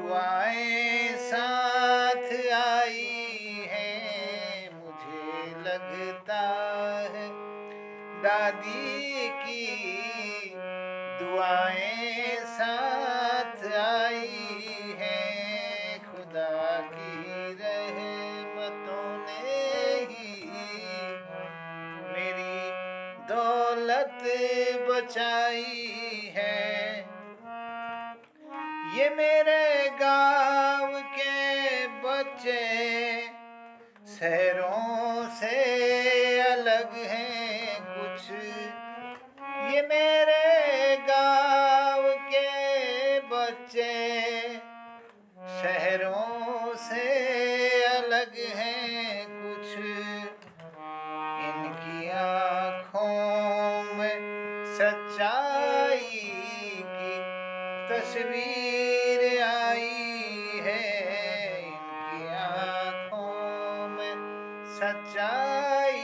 Speaker 1: दुआएं साथ आई हैं, मुझे लगता है दादी की दुआएं साथ आई हैं, खुदा की रहमतों ने ही मेरी दौलत बचाई है। ये मेरे गांव के बच्चे शहरों से अलग हैं कुछ, ये मेरे गांव के बच्चे शहरों से अलग हैं कुछ, इनकी आँखों में सच्चाई की तस्वीर आई है, इनकी आँखों में सच्चाई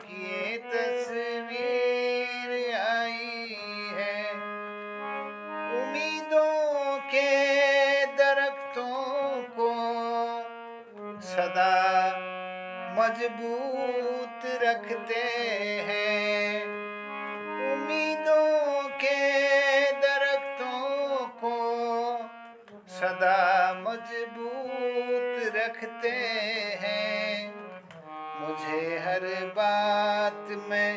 Speaker 1: की तस्वीर आई है। उम्मीदों के दरख्तों को सदा मजबूत रखते हैं, उम्मीदों के दरख्तों को सदा मजबूत रखते हैं। मुझे हर बात में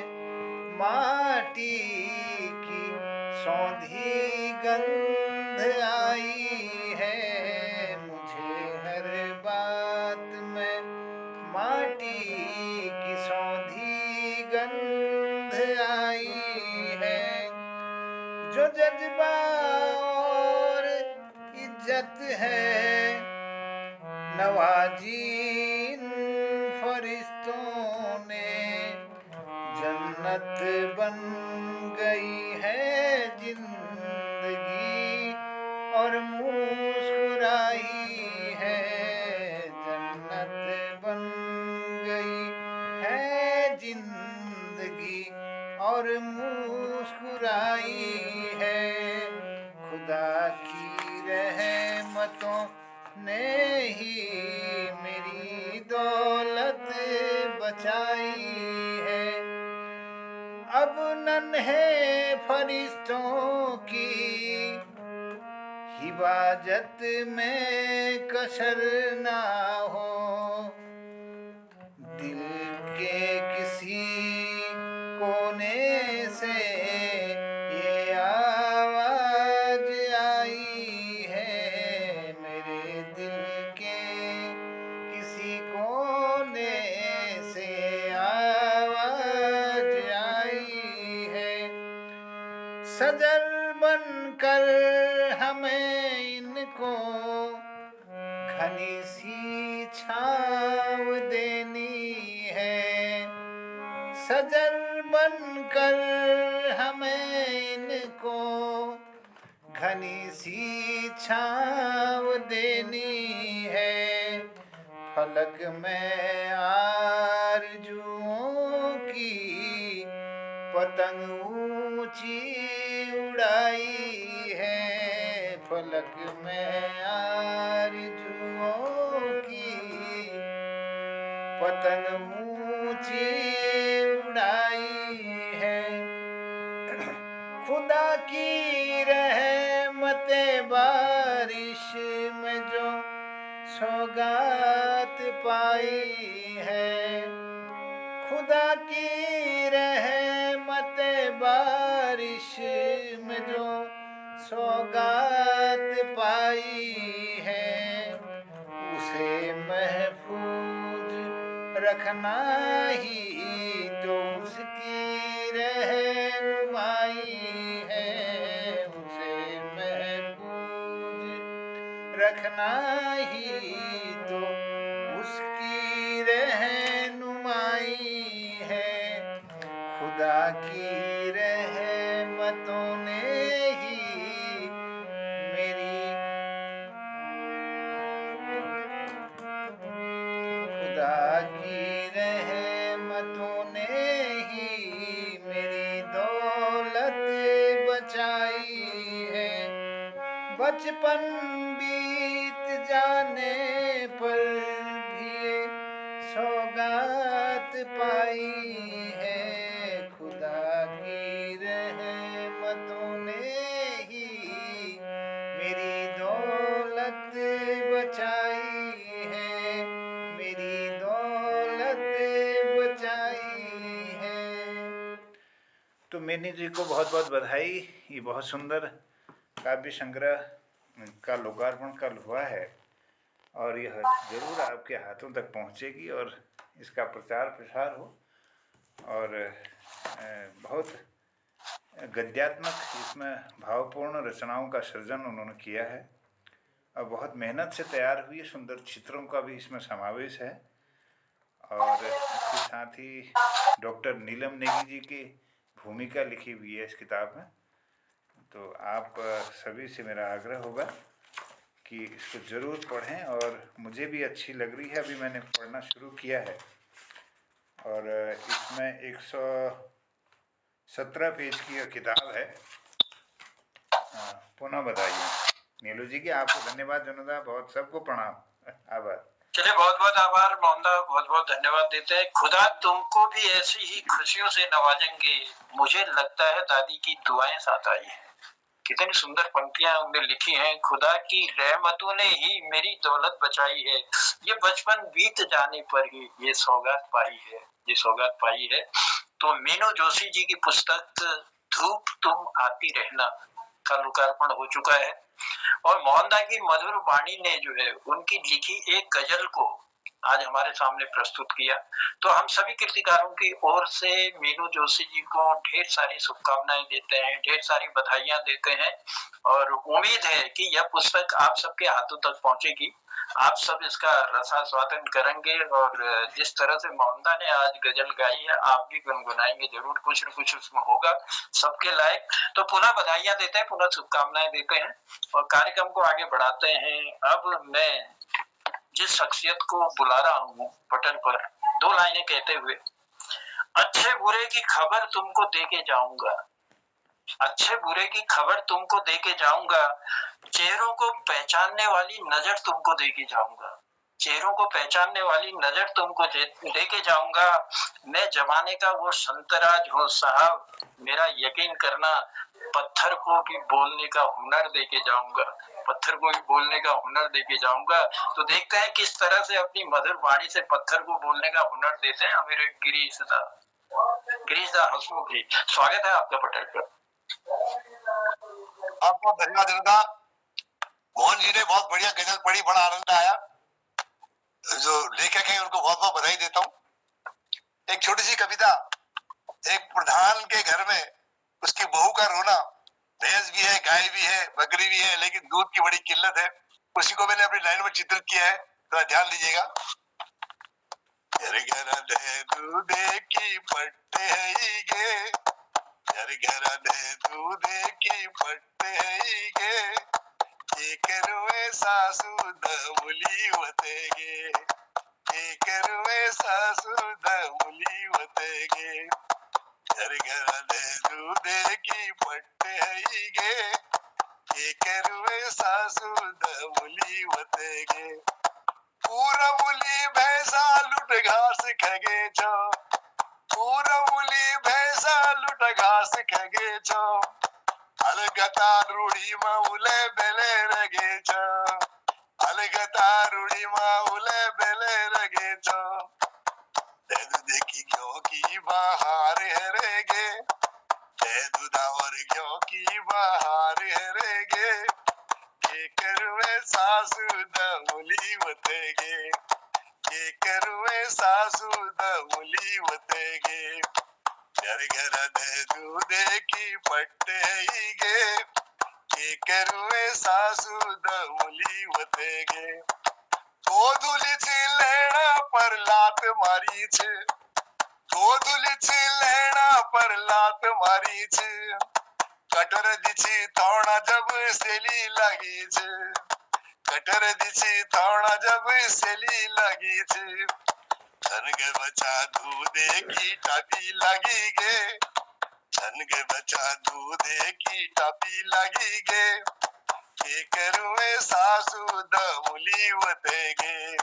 Speaker 1: माटी की सौंधी गंध आई है, मुझे हर बात में माटी की सौंधी गंध आई है। जो जज्बा और इज्जत है नवाजी इन फरिश्तों ने, जन्नत बन गई है जिंदगी और मुस्कुराई है, जन्नत बन गई है जिंदगी और मुस्कुराई है। खुदा की रहमतों ने ही मेरी दौलत बचाई है। अब नन्हे फरिश्तों की हिफाजत में कसर ना हो, दिल के किसी कोने से ये आवाज आई है, मेरे दिल के किसी कोने से आवाज आई है। सजर बनकर हमें इनको घनी सी छाँव देनी है, सजर बनकर हमें इनको घनी सी छाँव देनी है। फलक में आरज़ुओं की पतंग ऊंची उड़ाई है, फलक में आरज़ुओं की पतंग ऊंची उड़ाई है। खुदा की रहमते बारिश में जो सौगात पाई है, खुदा की रहमते बारिश में जो सौगात पाई है, उसे महफूज रखना ही तो उसकी रहनुमाई है, उसे महफूज रखना ही तो उसकी रहनुमाई है। खुदा की रहमतों ने ही मेरी, खुदा की रहमतों ने ही मेरी दौलत बचाई है। बचपन भी जाने पर भी ये सौगात पाई है, खुदा की रहमतों ने ही मेरी दौलत बचाई है, मेरी दौलत बचाई है। तो मेनी जी को बहुत बहुत बधाई। ये बहुत सुंदर काव्य संग्रह का लोकार्पण कल हुआ है और यह जरूर आपके हाथों तक पहुंचेगी और इसका प्रचार प्रसार हो। और बहुत गद्यात्मक इसमें भावपूर्ण रचनाओं का सृजन उन्होंने किया है और बहुत मेहनत से तैयार हुई सुंदर चित्रों का भी इसमें समावेश है। और इसके साथ ही डॉक्टर नीलम नेगी जी की भूमिका लिखी हुई है इस किताब में। तो आप सभी से मेरा आग्रह होगा कि इसको ज़रूर पढ़ें और मुझे भी अच्छी लग रही है, अभी मैंने पढ़ना शुरू किया है। और इसमें 117 पेज की यह किताब है। पुनः बताइए नीलू जी की। आपको धन्यवाद जनता, बहुत सबको प्रणाम, आभार।
Speaker 2: चलिए बहुत बहुत आभार मोहनदा, बहुत बहुत धन्यवाद देते हैं। खुदा तुमको भी ऐसी ही खुशियों से नवाजेंगे, मुझे लगता है दादी की दुआएं साथ आई है। कितनी सुंदर पंक्तियां उन्होंने लिखी हैं। खुदा की रहमतों ने ही मेरी दौलत बचाई है, ये बचपन बीत जाने पर ही ये सौगात पाई है, ये सौगात पाई है। तो मीनू जोशी जी की पुस्तक धूप तुम आती रहना का लोकार्पण हो चुका है और मोहनदा की मधुर वाणी ने जो है उनकी लिखी एक गजल को आज हमारे सामने प्रस्तुत किया। तो हम सभी कृतिकारों की ओर से मीनू जोशी जी को ढेर सारी शुभकामनाएं देते हैं, ढेर सारी बधाइयां देते हैं और उम्मीद है कि यह पुस्तक आप सबके हाथों तक पहुंचेगी, आप सब इसका रसास्वादन करेंगे और जिस तरह से मोहनदा ने आज गजल गाई है आप भी गुनगुनाएंगे जरूर, कुछ न कुछ उसमें होगा सबके लायक। तो पुनः बधाइयां देते हैं, पुनः शुभकामनाएं देते हैं और कार्यक्रम को आगे बढ़ाते हैं। अब मैं जिस शख्सियत को बुला रहा हूँ पटल पर, 2 लाइनें कहते हुए, अच्छे बुरे की खबर तुमको देके जाऊंगा, अच्छे बुरे की खबर तुमको देके जाऊंगा, चेहरों को पहचानने वाली नजर तुमको देके जाऊंगा, चेहरों को पहचानने वाली नजर तुमको देके जाऊंगा। मैं जमाने का वो संतराज हूँ साहब, मेरा यकीन करना, पत्थर को भी बोलने का हुनर देके जाऊंगा, पत्थर को भी बोलने का हुनर देके जाऊंगा। तो देखते हैं किस तरह से अपनी मधुर वाणी से पत्थर को बोलने का हुनर देते हैं मेरे गिरीश दा हसमुख जी। स्वागत है आपका पटल पर।
Speaker 6: आपको धन्यवाद जनता। मोहन जी ने बहुत बढ़िया गजल पढ़ी, बड़ा आनंद आया। जो लेखक है उनको बहुत बहुत बधाई देता हूँ। एक छोटी सी कविता। एक प्रधान के घर में उसकी बहू का रोना, भैंस भी है, गाय भी है, बकरी भी है, लेकिन दूध की बड़ी किल्लत है। उसी को मैंने अपनी लाइन में चित्रित किया है, थोड़ा ध्यान दीजिएगा। दूधे की पट्टे है गे, दूधे की पट्टे है गे, एक रुए सासू दमुली वतेगे, एक रुए सासू दमुली वतेगे, दूधे की पट्टे है गे, एक रुए सासू दमुली वतेगे, पूरा मुली भैंसा लुट घास खगे छो, पूरा मुली भैंसा लुट घास खगे छो, अलगता रूढ़ी माउले बेले रगे छो, अलगता रूढ़ी माउले बेले रगे छो, दूध की घ्यो की बाहर है रेगे, दूधा और घ्यो की बाहर है रेगे, के करुए सासू दमुली वतेगे, के करुए सासू दमुली वतेगे, घर दे दूधे की पट्टे गे, के करुए सासू दमुली वतेगे, गोधुली छी लेना पर लात मारी छे, गोधुली छी लेना पर लात मारी छे, कटर दिछी थोड़ा जब सेली लगी छे, कटर दिछी थोड़ा जब सेली लगी छे, छन के बच्चा दूधे की टापी लगी गे, छन के बच्चा दूधे की टापी लगी गे, के करुवे सासू दमुली वतेगे,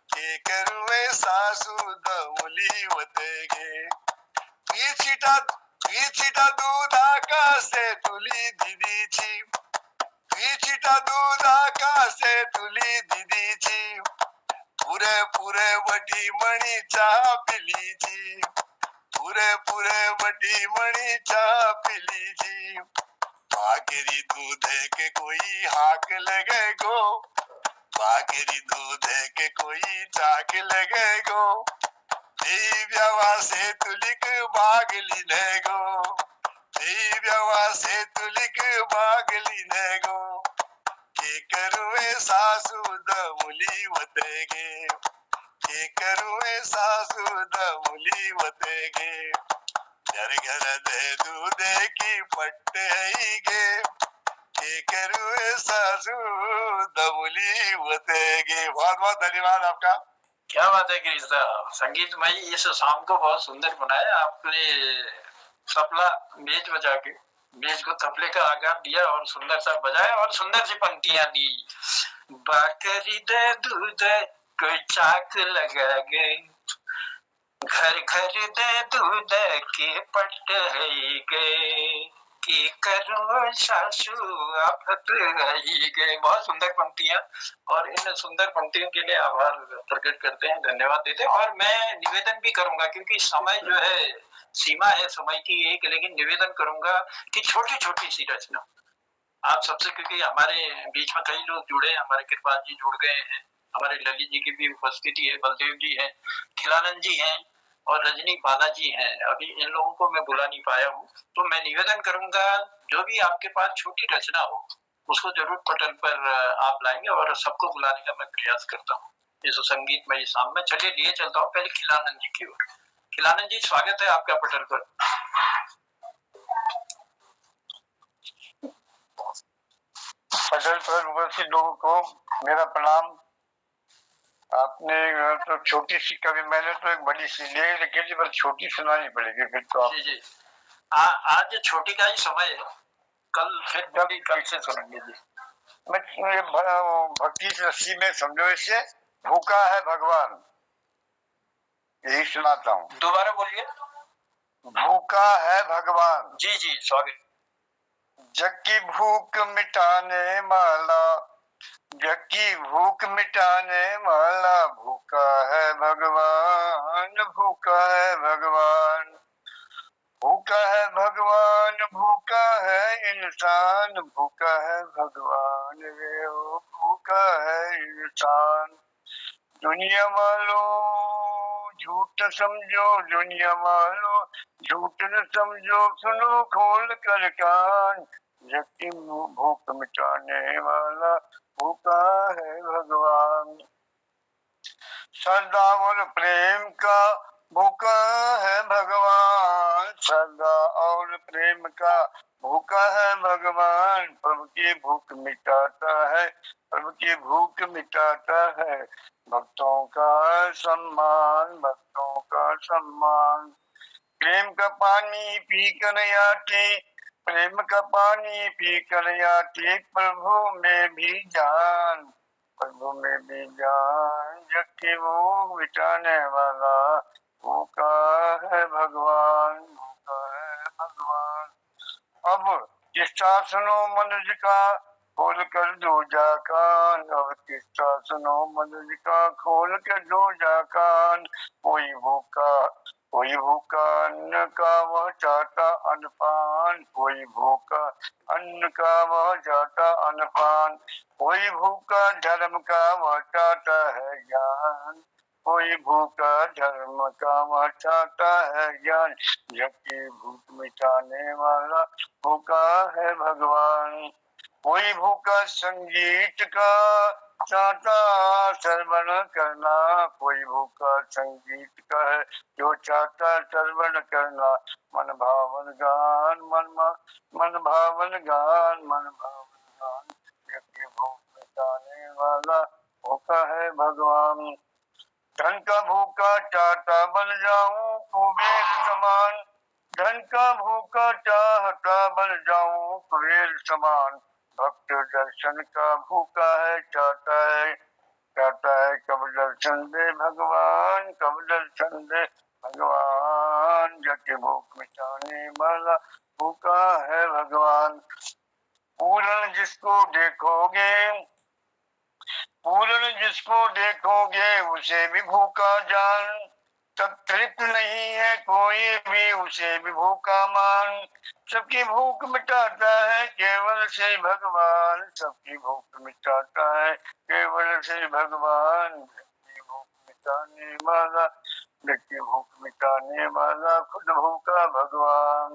Speaker 6: के करुवे सासू दमुली वतेगे। वीचिटा दूधा कासे तुली दीदीची, वीचिटा दूधा कासे तुली दीदीची, पुरे पुरे वटी मणी चहा पिलीची, पुरे पुरे वटी मणी चहा पिलीची। भाकरी दूधे के कोई हाक लगे गो, भाकरी दूधे के कोई चाक लगे गो, दिव्यवा से तुलिक भागली ने गो, दिव्यवा से तुलिक भागली ने गो। के करुवे सासू दमुली वतेगे, के करुवे सासू दमुली वतेगे। घर घर दे दूधे की पट्टेगे, के करुवे सासू दमुली वतेगे। बहुत बहुत धन्यवाद आपका।
Speaker 2: क्या बात है गिरीश साहब, संगीतमयी इस शाम को बहुत सुंदर बनाया आपने। तबला मेज बजा के मेज को तबले का आकार दिया और सुंदर सा बजाया और सुंदर सी पंक्तियां दी। बाकरी दे दूध कोई चाक लगा गए, घर घर दे दूध के पट है गए, की करो सासू आफत आई गए। बहुत सुंदर पंक्तियां, और इन सुंदर पंक्तियों के लिए आभार प्रकट करते हैं, धन्यवाद देते हैं। और मैं निवेदन भी करूंगा, क्योंकि समय जो है सीमा है समय की एक, लेकिन निवेदन करूंगा कि छोटी छोटी सी रचना आप सबसे, क्योंकि हमारे बीच में कई लोग जुड़े हैं, हमारे कृपाल जी जुड़ गए हैं, हमारे ललित जी की भी उपस्थिति है, बलदेव जी हैं, खिलानंद जी हैं और रजनी बालाजी हैं। अभी इन लोगों को मैं बुला नहीं पाया हूँ, तो मैं निवेदन करूंगा जो भी आपके पास छोटी रचना हो उसको जरूर पटल पर आप लाएंगे, और सबको बुलाने का मैं प्रयास करता हूँ इस संगीतमय शाम में। चलिए लिए चलता हूँ पहले खिलानंद जी की ओर। खिलानंद जी, स्वागत है आपका पटल पर।
Speaker 7: पटल पर उपस्थित लोगों को मेरा प्रणाम। आपने तो छोटी सी कभी, मैंने तो एक बड़ी सी लिखी थी, पर छोटी सुनानी पड़ेगी फिर तो आप।
Speaker 2: जी जी, आज छोटी का ही समय है, कल फिर बड़ी कल से सुनेंगे जी।
Speaker 7: मैं भक्ति रस्सी में समझो इसे, भूखा है भगवान, यही सुनाता हूँ।
Speaker 2: दोबारा बोलिए।
Speaker 7: भूखा है भगवान।
Speaker 2: जी जी, स्वागत।
Speaker 7: जग की भूख मिटाने वाला, जग की भूख मिटाने वाला, भूखा है भगवान, भूखा है भगवान, भूखा है भगवान, भूखा है इंसान, भूखा है भगवान रे ओ, भूखा है इंसान। दुनिया वालों झूठ समझो, दुनिया वालों झूठ न समझो, सुनो खोल कर कान, जग की भूख मिटाने वाला, भूखा है भगवान। श्रद्धा और प्रेम का भूखा है भगवान, श्रद्धा और प्रेम का भूखा है भगवान, प्रभु की भूख मिटाता है, प्रभु की भूख मिटाता है, भक्तों का सम्मान, भक्तों का सम्मान। प्रेम का पानी पी कर आते, प्रेम का पानी पी कर आते, प्रभु में भी जान, प्रभु में भी जान, जग की भूख मिटाने वाला, भूखा है भगवान, भूखा है भगवान। अब किस्सा सुनो मनुष्य का, खोल कर दो जा कान, अब किस्सा सुनो मनुष्य का, खोल कर दो जा कान। कोई भूखा अन्न का वह चाहता अनपान, कोई भूखा अन्न का वह चाहता अनपान, कोई भूखा धर्म का वह चाहता है ज्ञान, कोई भूखा धर्म का वह चाहता है ज्ञान, जग की भूख मिटाने वाला, भूखा है भगवान। कोई भूखा संगीत का चाहता श्रवण करना, कोई भूखा संगीत का है जो चाहता श्रवण करना, मन भावन गान, मन भावन गान, मन भावन गान, जग की भूख मिटाने वाला, भूखा है भगवान। धन का भूखा चाहता बन जाऊं कुबेर समान, धन का भूखा चाहता बन जाऊं कुबेर समान, भक्त दर्शन दर्शन का भूखा है चाहता है कब दर्शन दे भगवान, कब दर्शन दे भगवान, जग भूख मिटाने वाला भूखा है भगवान। पूर्ण जिसको देखोगे, पूर्ण जिसको देखोगे उसे भी भूखा जान, तब तृप्त नहीं है कोई भी उसे भी भूखा मान। सबकी भूख मिटाता है केवल से भगवान, सबकी भूख मिटाता है केवल से भगवान, सबकी भूख मिटाने वाला, सबकी भूख मिटाने वाला खुद भूखा भगवान।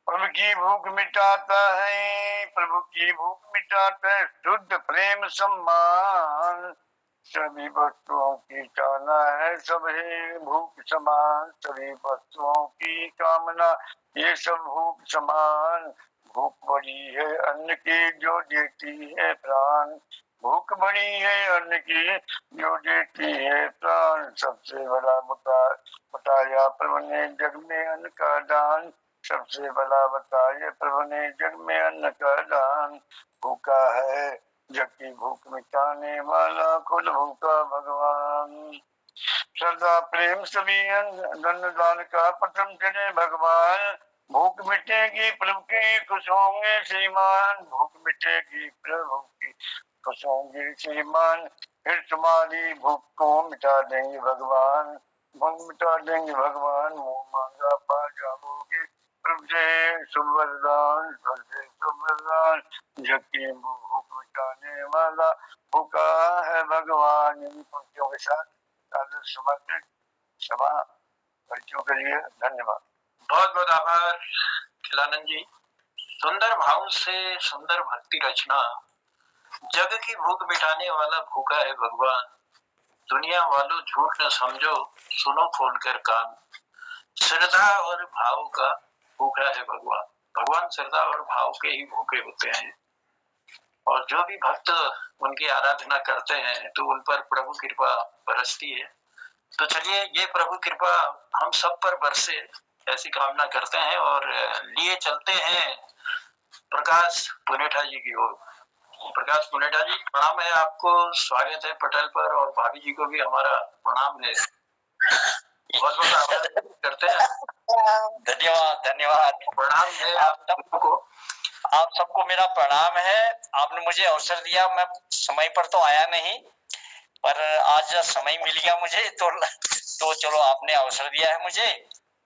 Speaker 7: प्रभु की भूख मिटाता है, प्रभु की भूख मिटाता है शुद्ध प्रेम सम्मान, सभी वस्तुओं की चाहना है सब है भूख समान, सभी वस्तुओं की कामना ये सब भूख समान। भूख बड़ी है अन्न की जो देती है प्राण, भूख बड़ी है अन्न की जो देती है प्राण, सबसे बड़ा बताया प्रभु ने जग में अन्न का दान, सबसे बड़ा बताया प्रभु ने जग में अन्न का दान। भूखा है जग की भूख मिटाने वाला खुद भूखा भगवान, श्रद्धा प्रेम सभी धन दान का प्रथम चले भगवान, भूख मिटेगी प्रभु की खुश होंगे श्रीमान, भूख मिटेगी प्रभु की खुश होंगे श्रीमान, फिर तुम्हारी भूख को मिटा देंगे भगवान, भूख मिटा देंगे भगवान, मुँह मांगा पा जाओगे प्रभु से शुभ वरदान, शुभ वरदान, जग की भूख मिटाने वाला भूखा है भगवान। इन पंक्तियों के साथ समर्पित सभा बच्चों के लिए धन्यवाद।
Speaker 2: बहुत बहुत आभार खिलानंद जी। सुंदर भाव से सुंदर भक्ति रचना। जग की भूख मिटाने वाला भूखा है भगवान, दुनिया वालों झूठ न समझो सुनो खोलकर कान, श्रद्धा और भाव का भूखा है भगवान। भगवान श्रद्धा और भाव के ही भूखे होते हैं, और जो भी भक्त उनकी आराधना करते हैं तो उन पर प्रभु कृपा बरसती है। तो चलिए ये प्रभु कृपा हम सब पर बरसे ऐसी कामना करते हैं और लिए चलते हैं प्रकाश पुनेठा जी की ओर। प्रकाश पुनेठा जी प्रणाम है आपको, स्वागत है पटेल पर, और भाभी जी को भी हमारा प्रणाम है, बहुत बहुत आभार करते हैं।
Speaker 8: धन्यवाद धन्यवाद,
Speaker 2: प्रणाम है
Speaker 8: आप सबको, आप सबको मेरा प्रणाम है। आपने मुझे अवसर दिया, मैं समय पर तो आया नहीं, पर आज समय मिल गया मुझे तो चलो आपने अवसर दिया है मुझे,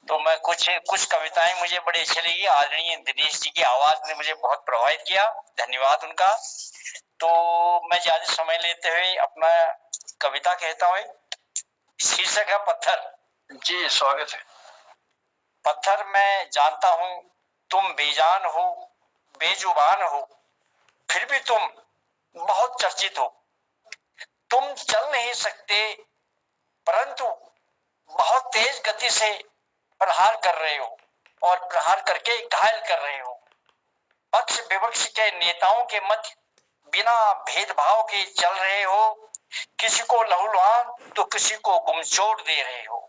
Speaker 8: तो मैं कुछ कविताएं मुझे बड़ी अच्छी लगी। आदरणीय दिनेश जी की आवाज ने मुझे बहुत प्रभावित किया, धन्यवाद उनका। तो मैं ज्यादा समय लेते हुए अपना कविता कहता हूँ। शीर्षक है पत्थर।
Speaker 2: जी स्वागत है।
Speaker 8: पत्थर मैं जानता हूँ तुम बेजान हो, बेजुबान हो, फिर भी तुम बहुत चर्चित हो। तुम चल नहीं सकते परंतु बहुत तेज गति से प्रहार कर रहे हो और प्रहार करके घायल कर रहे हो। पक्ष विपक्ष के नेताओं के मध्य बिना भेदभाव के चल रहे हो, किसी को लहूलुहान तो किसी को गुमचोड़ दे रहे हो।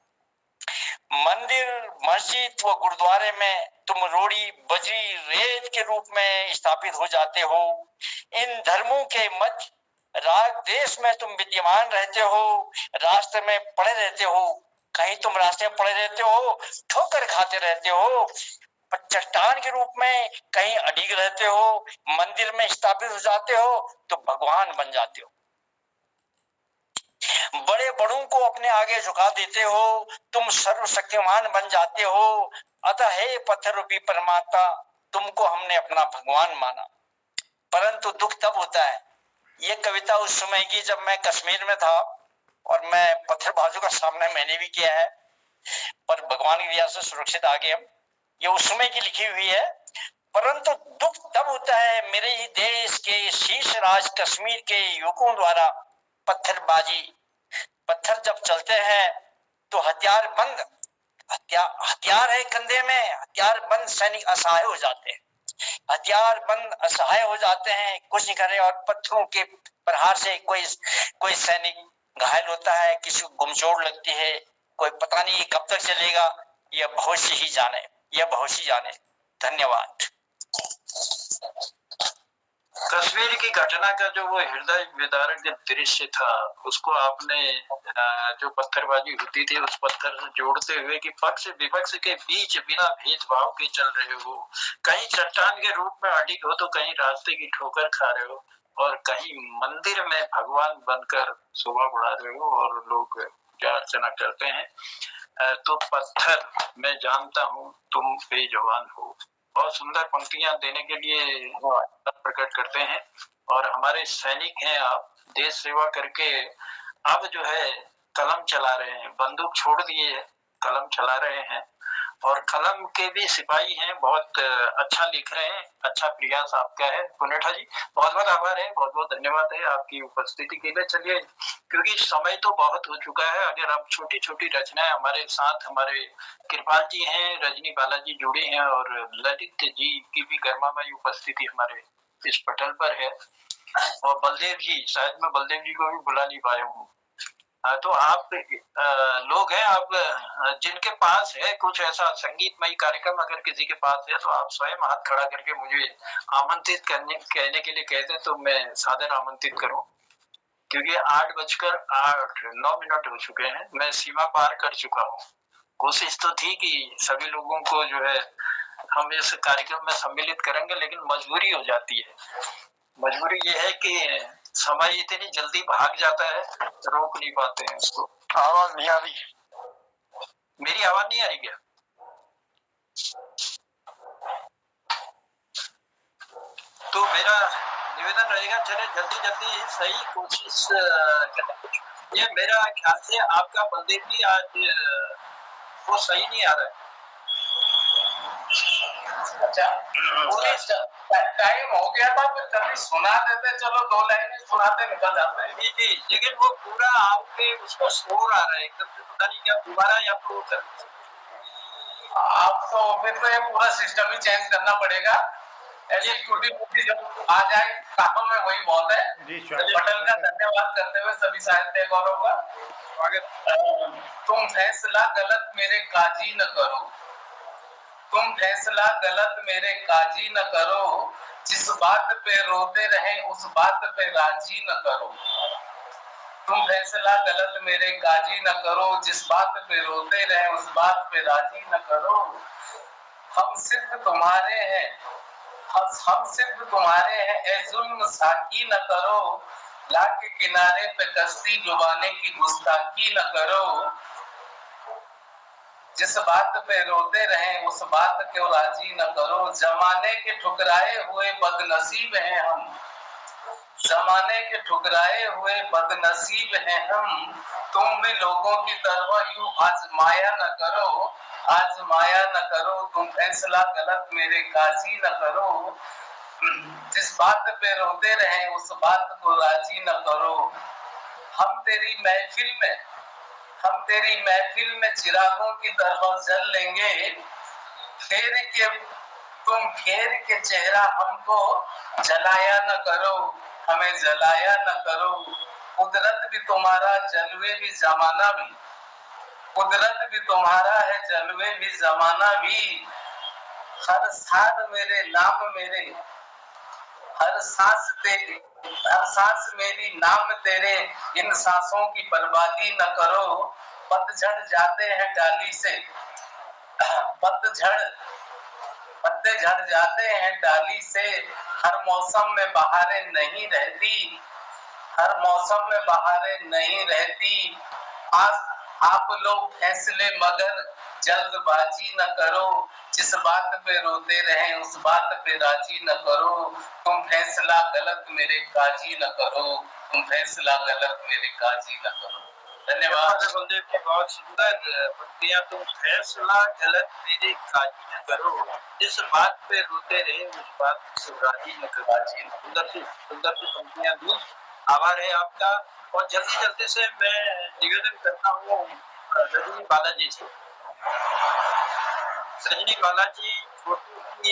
Speaker 8: मंदिर मस्जिद व गुरुद्वारे में तुम रोड़ी बजरी रेत के रूप में स्थापित हो जाते हो। इन धर्मों के मध्य राग देश में तुम विद्यमान रहते हो, रास्ते में पड़े रहते हो, कहीं तुम रास्ते में पड़े रहते हो, ठोकर खाते रहते हो, चट्टान के रूप में कहीं अडिग रहते हो, मंदिर में स्थापित हो जाते हो तो भगवान बन जाते हो। बड़े बड़ों को अपने आगे झुका देते हो, तुम सर्वशक्तिमान बन जाते हो। अतः हे पत्थर रूपी परमात्मा, तुमको हमने अपना भगवान माना। परंतु दुख तब होता है, ये कविता उस समय की जब मैं कश्मीर में था, और मैं पत्थरबाजों का सामना मैंने भी किया है, पर भगवान की दया से सुरक्षित आ गए हम। ये उस समय की लिखी हुई है। परंतु दुख तब होता है मेरे ही देश के शीर्ष राज कश्मीर के युवकों द्वारा पत्थरबाजी, पत्थर जब चलते हैं तो हथियार है कंधे में, हथियार बंद सैनिक असहाय हो जाते हैं, हथियार बंद असहाय हो जाते हैं, कुछ नहीं करे, और पत्थरों के प्रहार से कोई सैनिक घायल होता है, किसी को गुमचोड़ लगती है, कोई पता नहीं कब तक चलेगा, यह भविष्य ही जाने, यह भविष्य जाने। धन्यवाद।
Speaker 2: कश्मीर की घटना का जो वो हृदय विदारक दृश्य था, उसको आपने जो पत्थरबाजी होती थी उस पत्थर से जोड़ते हुए कि पक्ष विपक्ष के बीच बिना भेदभाव के चल रहे हो, कहीं चट्टान के रूप में अडिग हो तो कहीं रास्ते की ठोकर खा रहे हो और कहीं मंदिर में भगवान बनकर शोभा बढ़ा रहे हो और लोग पूजा अर्चना करते हैं। तो पत्थर मैं जानता हूँ तुम बेजुबान हो। बहुत सुंदर पंक्तियां देने के लिए प्रकट करते हैं। और हमारे सैनिक हैं आप, देश सेवा करके अब जो है कलम चला रहे हैं, बंदूक छोड़ दिए है, कलम चला रहे हैं और कलम के भी सिपाही हैं। बहुत अच्छा लिख रहे हैं, अच्छा प्रयास आपका है पुनेठा जी, बहुत बहुत आभार है, बहुत बहुत धन्यवाद है आपकी उपस्थिति के लिए। चलिए, क्योंकि समय तो बहुत हो चुका है, अगर आप छोटी छोटी रचनाएं हमारे साथ, हमारे कृपाल जी हैं, रजनी बालाजी जुड़े हैं और ललित जी की भी गर्मामयी उपस्थिति हमारे इस पटल पर है और बलदेव जी, शायद मैं बलदेव जी को भी बुला नहीं पाया हूँ। तो आप लोग हैं, आप जिनके पास है कुछ ऐसा संगीतमय कार्यक्रम, अगर किसी के पास है तो आप स्वयं हाथ खड़ा करके मुझे आमंत्रित कहने के लिए कहते हैं तो मैं सादर आमंत्रित करूं, क्योंकि 8:09 हो चुके हैं, मैं सीमा पार कर चुका हूं। कोशिश तो थी कि सभी लोगों को जो है हम इस कार्यक्रम में सम्मिलित करेंगे, लेकिन मजबूरी हो जाती है। मजबूरी ये है कि समय इतनी जल्दी भाग जाता है, रोक नहीं पाते हैं उसको।
Speaker 7: आवाज नहीं आ रही,
Speaker 2: मेरी आवाज नहीं आ रही क्या? तो मेरा निवेदन रहेगा, चले जल्दी जल्दी सही कोशिश करें। ये मेरा ख्याल से आपका बलदेव जी आज वो सही नहीं आ रहा है।
Speaker 8: अच्छा, टाइम हो गया था, फिर कभी सुना देते, चलो 2 लाइनें सुनाते निकल जाते हैं।
Speaker 2: जी जी, लेकिन वो पूरा आपके उसको शोर आ रहा है एकदम से, पता नहीं क्या दोबारा या तो
Speaker 8: आप तो फिर तो ये पूरा सिस्टम ही चेंज करना पड़ेगा। ऐसी छोटी मोटी जब आ जाए कामों में वही बहुत है। पटल का धन्यवाद करते हुए सभी साहित्य गौरव का स्वागत। तुम फैसला गलत मेरे काजी न करो, तुम फैसला गलत मेरे काजी न करो, जिस बात पे रोते रहे उस बात पे राजी न करो। तुम फैसला गलत मेरे काजी न करो, जिस बात पे रोते रहे उस बात पे राजी न करो। हम सिर्फ तुम्हारे हैं, हम सिर्फ तुम्हारे हैं, ए जुल्म साकी न करो, लाके किनारे पे कश्ती डुबाने की गुस्ताखी न करो। जिस बात पे रोते रहे उस बात को राजी न करो। जमाने के ठुकराए हुए बदनसीब हैं हम, जमाने के ठुकराए हुए बदनसीब हैं हम, तुम भी लोगों की तरह यूं आजमाया न करो, आजमाया न करो। तुम फैसला गलत मेरे काजी न करो, जिस बात पे रोते रहे उस बात को राजी न करो। हम तेरी महफिल में, हम तेरी महफिल में चिरागों की तरह जल लेंगे, फेर के तुम फेर के चेहरा हमको जलाया न करो, हमें जलाया न करो। कुदरत भी तुम्हारा जलवे भी जमाना भी, कुदरत भी तुम्हारा है जलवे भी जमाना भी। हर साल मेरे नाम मेरे, हर सांस तेरी, हर सांस मेरी नाम तेरे, इन सांसों की बर्बादी न करो। पतझड़ जाते हैं डाली से, पतझड़ पत्ते झड़ जाते हैं डाली से, हर मौसम में बहारें नहीं रहती, हर मौसम में बहारें नहीं रहती। आज आप लोग फैसले मगर जल्दबाजी न करो, जिस बात पे रोते रहे उस बात पे राजी न करो। तुम फैसला गलत मेरे काजी न करो, तुम फैसला गलत मेरे काजी न करो। धन्यवाद
Speaker 2: बलदेव जी, बहुत सुंदर पंक्तियां। तुम फैसला गलत मेरे काजी न करो, जिस बात पे रोते रहे उस बात से राजी न करो। सुंदर सी पंक्तियां दी, आभार है आपका। और जल्दी जल्दी से मैं निवेदन करता हूँ रजनी बालाजी से। रजनी बालाजी छोटू की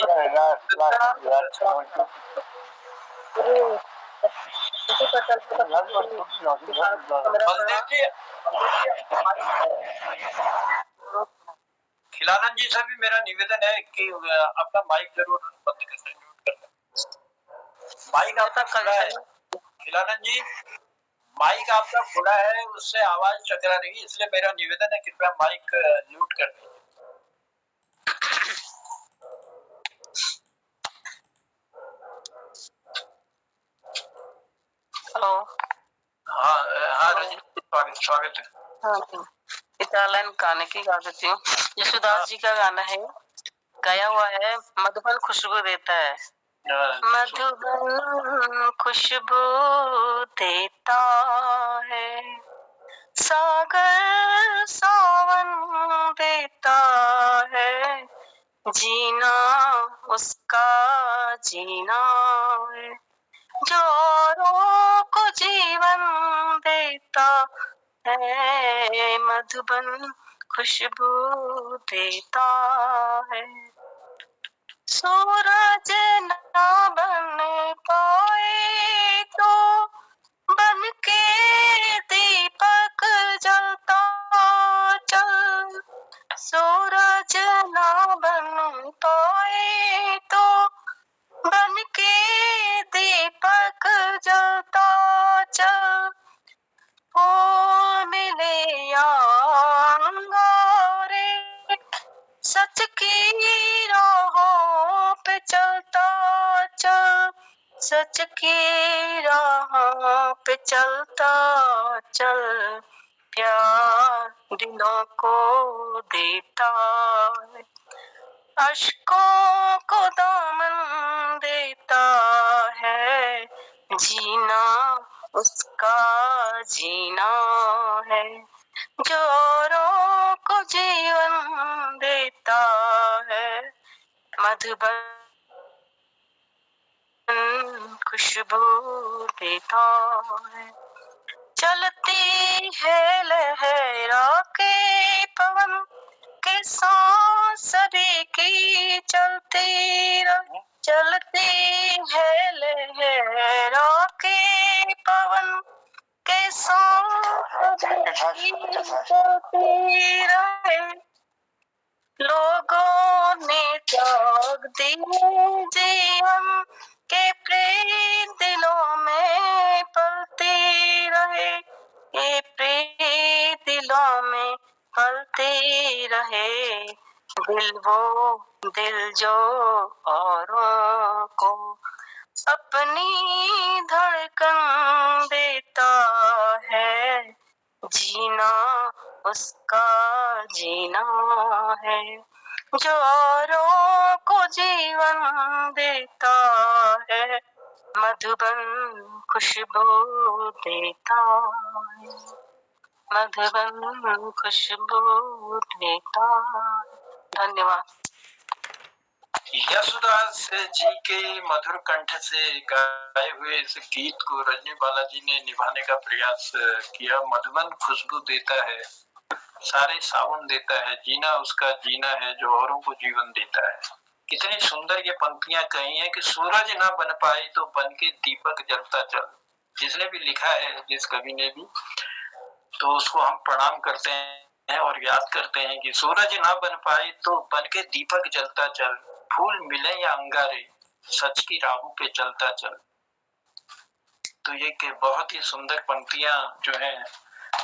Speaker 2: खिलानंद जी से भी मेरा निवेदन है कि अपना माइक जरूर बंद करना, म्यूट करना। माइक आपका खुला है खिलानंद जी, माइक आपका खुला है, उससे आवाज टकरा रही, इसलिए मेरा निवेदन है कृपया माइक म्यूट कर दीजिए।
Speaker 3: हेलो।
Speaker 2: हाँ हाँ रजनी, स्वागत है।
Speaker 3: हाँ, इटालियन गाने की गा देती हूँ। यशुदास जी का गाना है, गाया हुआ है, मधुबन खुशबू देता है। मधुबन खुशबू देता है, सागर सावन देता है, जीना उसका जीना है, जो औरों को जीवन देता है, मधुबन खुशबू देता है। सूरज ना बन पाए तो बन के दीपक जलता चल, सूरज ना बन पाए तो बन के दीपक जलता चल, ओ मिले अंगारे सच की राहों पे चलता चल, सच की राहों पे चलता चल, प्यार दिलों को देता है, अश्कों को दामन देता है, जीना उसका जीना है, जो औरों को जीवन देता है, मधुबन खुशबू देता है। चलती है लहरा के पवन के सांस सभी की चलती रहे, चलती है लहरा के पवन के सांस सभी की चलती रहे, लोगों ने त्याग दिए जीवन के प्रेम दिलों में पलते रहे, ये प्रेम दिलों में पलते रहे, दिल वो दिल जो औरों को अपनी धड़कन देता है, जीना उसका जीना है, जो औरों को जीवन देता है, मधुबन खुशबू देता है, मधुबन खुशबू देता है। धन्यवाद।
Speaker 2: यशुदास जी के मधुर कंठ से गाए हुए इस गीत को रजनी बालाजी ने निभाने का प्रयास किया। मधुबन खुशबू देता है, सारे सावन देता है, जीना उसका जीना है, जो औरों को जीवन देता है। कितनी सुंदर ये पंक्तियां कही हैं कि सूरज ना बन पाए तो बन के दीपक जलता चल। जिसने भी लिखा है, जिस कवि ने भी, तो उसको हम प्रणाम करते हैं और याद करते हैं कि सूरज ना बन पाए तो बन के दीपक जलता चल, फूल मिले या अंगारे सच की राहों पे चलता चल। तो ये के बहुत ही सुंदर पंक्तियां जो हैं,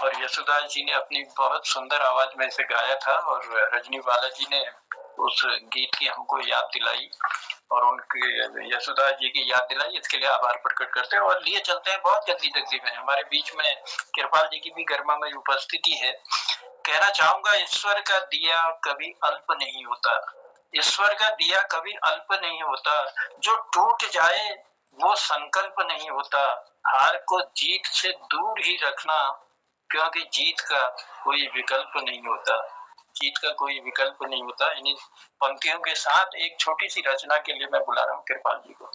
Speaker 2: और यशुदास जी ने अपनी बहुत सुंदर आवाज में इसे गाया था, और रजनी बालाजी ने उस गीत की हमको याद दिलाई और उनके यशुदास जी की याद दिलाई, इसके लिए आभार प्रकट करते हैं। और लिए चलते हैं बहुत जल्दी में, हमारे बीच में कृपाल जी की भी गर्मा में उपस्थिति है। कहना चाहूंगा, ईश्वर का दिया कभी अल्प नहीं होता, ईश्वर का दिया कभी अल्प नहीं होता, जो टूट जाए वो संकल्प नहीं होता, हार को जीत से दूर ही रखना, क्योंकि जीत का कोई विकल्प नहीं होता, जीत का कोई विकल्प नहीं होता। इन्हीं पंक्तियों के साथ एक छोटी सी रचना के लिए मैं बुला रहा हूँ कृपाल जी को।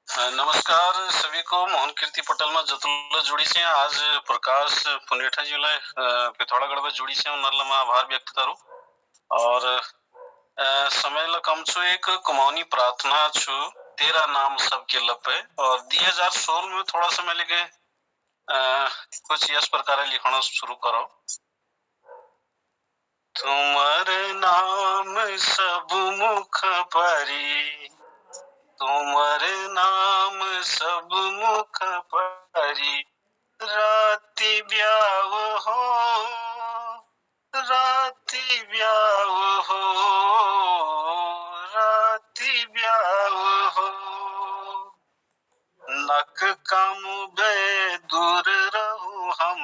Speaker 9: नमस्कार सभी को। मोहन कीर्ति पटेल में जतुल्ला जोड़ी से आज प्रकाश पुनेठा जी पिथौरागढ़ में जोड़ी से नरलमा आभार व्यक्त करूं। और समय कम छु एक कुमाऊनी प्रार्थना छु, तेरा नाम सबके लपे। और 2016 में थोड़ा समय लेके कुछ इस प्रकार लिखना शुरू करो। तुमर नाम सब मुख परी, तुमर नाम सब मुख परी, राति ब्याव हो, राति ब्याव हो, राति ब्याव हो। नक कम बे दूर रहूं हम,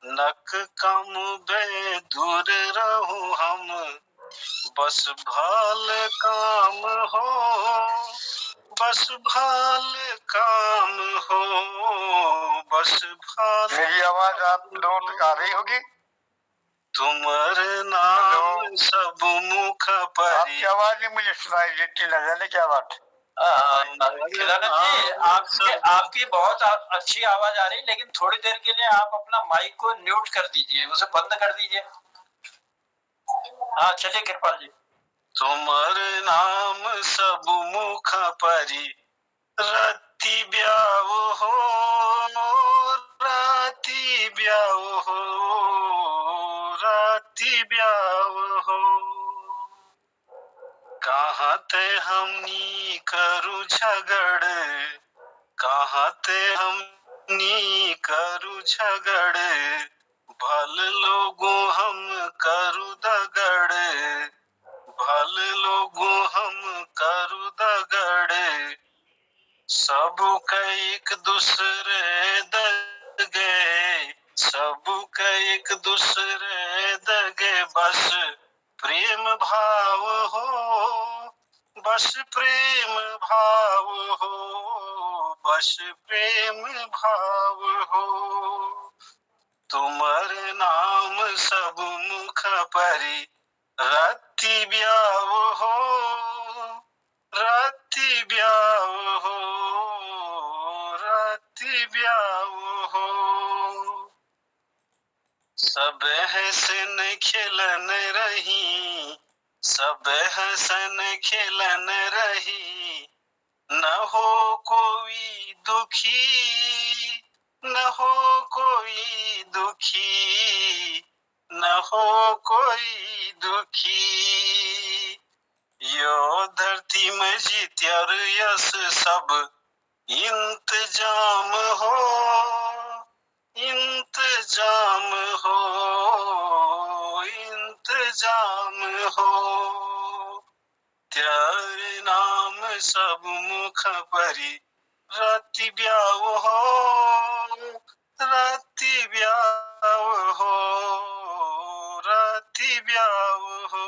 Speaker 9: नक कम बे दूर रहूं हम, बस भाल काम हो, बस भाल काम हो, बस भाल।
Speaker 7: मेरी आवाज आप लोगों तक आ रही होगी?
Speaker 9: तुमर नाम सब मुख परी।
Speaker 7: आपकी आवाज नहीं मुझे सुनाई देती, न जाने क्या बात।
Speaker 2: खिलानंद जी, आपकी बहुत अच्छी आवाज आ रही, लेकिन थोड़ी देर के लिए आप अपना माइक को म्यूट कर दीजिए, उसे बंद कर दीजिए। हाँ चलिए कृपाल जी।
Speaker 9: तुमर नाम सब मुख परी, राति ब्याव हो, राति ब्याव हो, राति ब्याव हो। कहाँ ते हमनी करू झगड़, कहाँ ते हमनी करू झगड़, भल लोगों हम करू दगड़, भल लोगों हम करू दगड़, सब एक दूसरे दगे, सब एक दूसरे दगे, बस प्रेम भाव हो, बस प्रेम भाव हो, बस प्रेम भाव हो। तुमर नाम सब मुख परी, राति ब्याव हो, राति ब्याव हो, राति ब्याव हो। सब हसन खिलन रही, सब हसन खिलन रही, न हो कोई दुखी, न हो कोई दुखी, न हो कोई दुखी। यो धरती में जीत्यर यस सब इंतजाम हो, इंतजाम हो, इंतजाम हो। तेरे नाम सब मुख परी, राति ब्याव हो, राति ब्याव हो, राति ब्याव हो।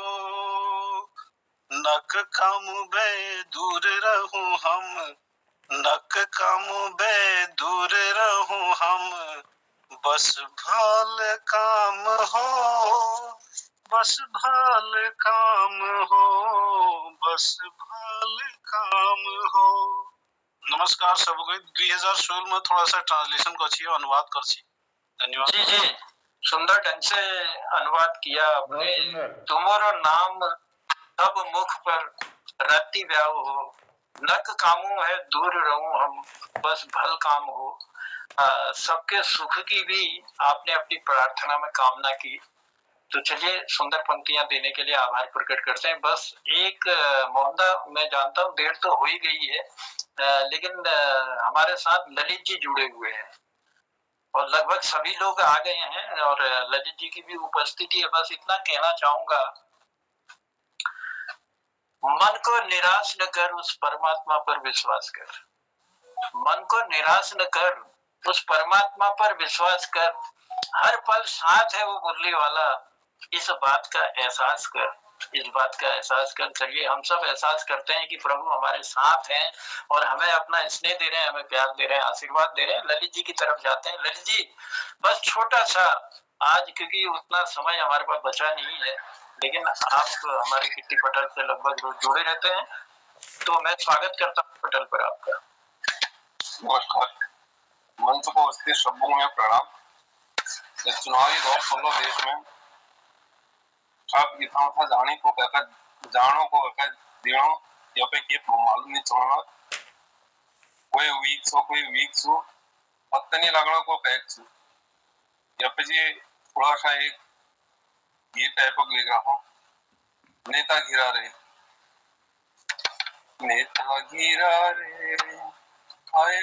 Speaker 9: नक कम बे दूर रहूं हम, नक कम बे दूर रहूं हम, बस भाल काम हो, बस भाल काम हो, बस भाल काम हो। नमस्कार सबको। 2016 में थोड़ा सा ट्रांसलेशन को अच्छी अनुवाद कर सी। धन्यवाद।
Speaker 2: जी जी, सुंदर ढंग से अनुवाद किया आपने। तुम्हारा नाम सब मुख पर, राति ब्याव हो, नक कामू है दूर रहूं हम, बस भल काम हो। सबके सुख की भी आपने अपनी प्रार्थना में कामना की। तो चलिए, सुंदर पंक्तियां देने के लिए आभार प्रकट करते हैं। बस एक मोहनदा, मैं जानता हूँ देर तो हो ही गई है, लेकिन हमारे साथ ललित जी जुड़े हुए हैं और लगभग सभी लोग आ गए हैं और ललित जी की भी उपस्थिति है। बस इतना कहना चाहूंगा, मन को निराश न कर, उस परमात्मा पर विश्वास कर। मन को निराश न कर, उस परमात्मा पर विश्वास कर। हर पल साथ है वो मुरली वाला, इस बात का एहसास कर, इस बात का एहसास कर। चलिए, हम सब एहसास करते हैं कि प्रभु हमारे साथ हैं और हमें अपना स्नेह दे रहे हैं, हमें प्यार दे रहे हैं, आशीर्वाद दे रहे हैं। ललित जी की तरफ जाते हैं। ललित जी, बस छोटा सा आज, क्योंकि उतना समय हमारे पास बचा नहीं है, लेकिन आप हमारे किट्टी पटल से लगभग रोज जुड़े रहते हैं, तो मैं स्वागत करता हूँ पटल पर आपका।
Speaker 10: नमस्कार। मंच को उपस्थित शब्दों में प्रणाम। इस चुनावी दौर 16 देश में सब इतना था जाने को कहकर, जानो को कहकर दिनों या पे के मालूम नहीं चलना, कोई वीक सो पता नहीं लगना को कह या पे जी थोड़ा सा एक ये टैपक लिख रहा हूँ। नेता घिरा रे, नेता घिरा रे आए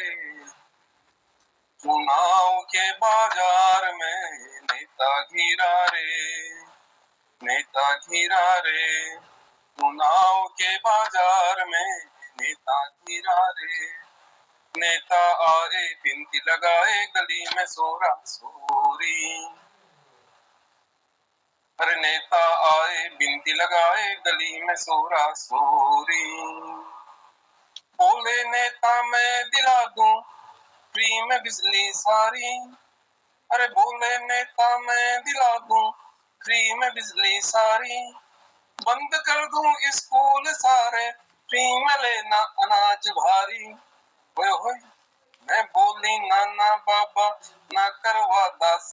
Speaker 10: चुनाव के बाजार में, नेता घिरा रे, नेता घिरा रे चुनाव के बाजार में, नेता घिरा रे। नेता आए बिनती लगाए गली में सोरा सोरी, अरे नेता आए बिनती लगाए गली में सोरा सोरी। बोले नेता मैं दिला दूं फ्री में बिजली सारी, अरे बोले नेता मैं दिला दूं फ्री में बिजली सारी। बंद कर दूं स्कूल सारे, फ्री में लेना अनाज भारी। ओए होए मैं बोली नाना बाबा ना करवा दास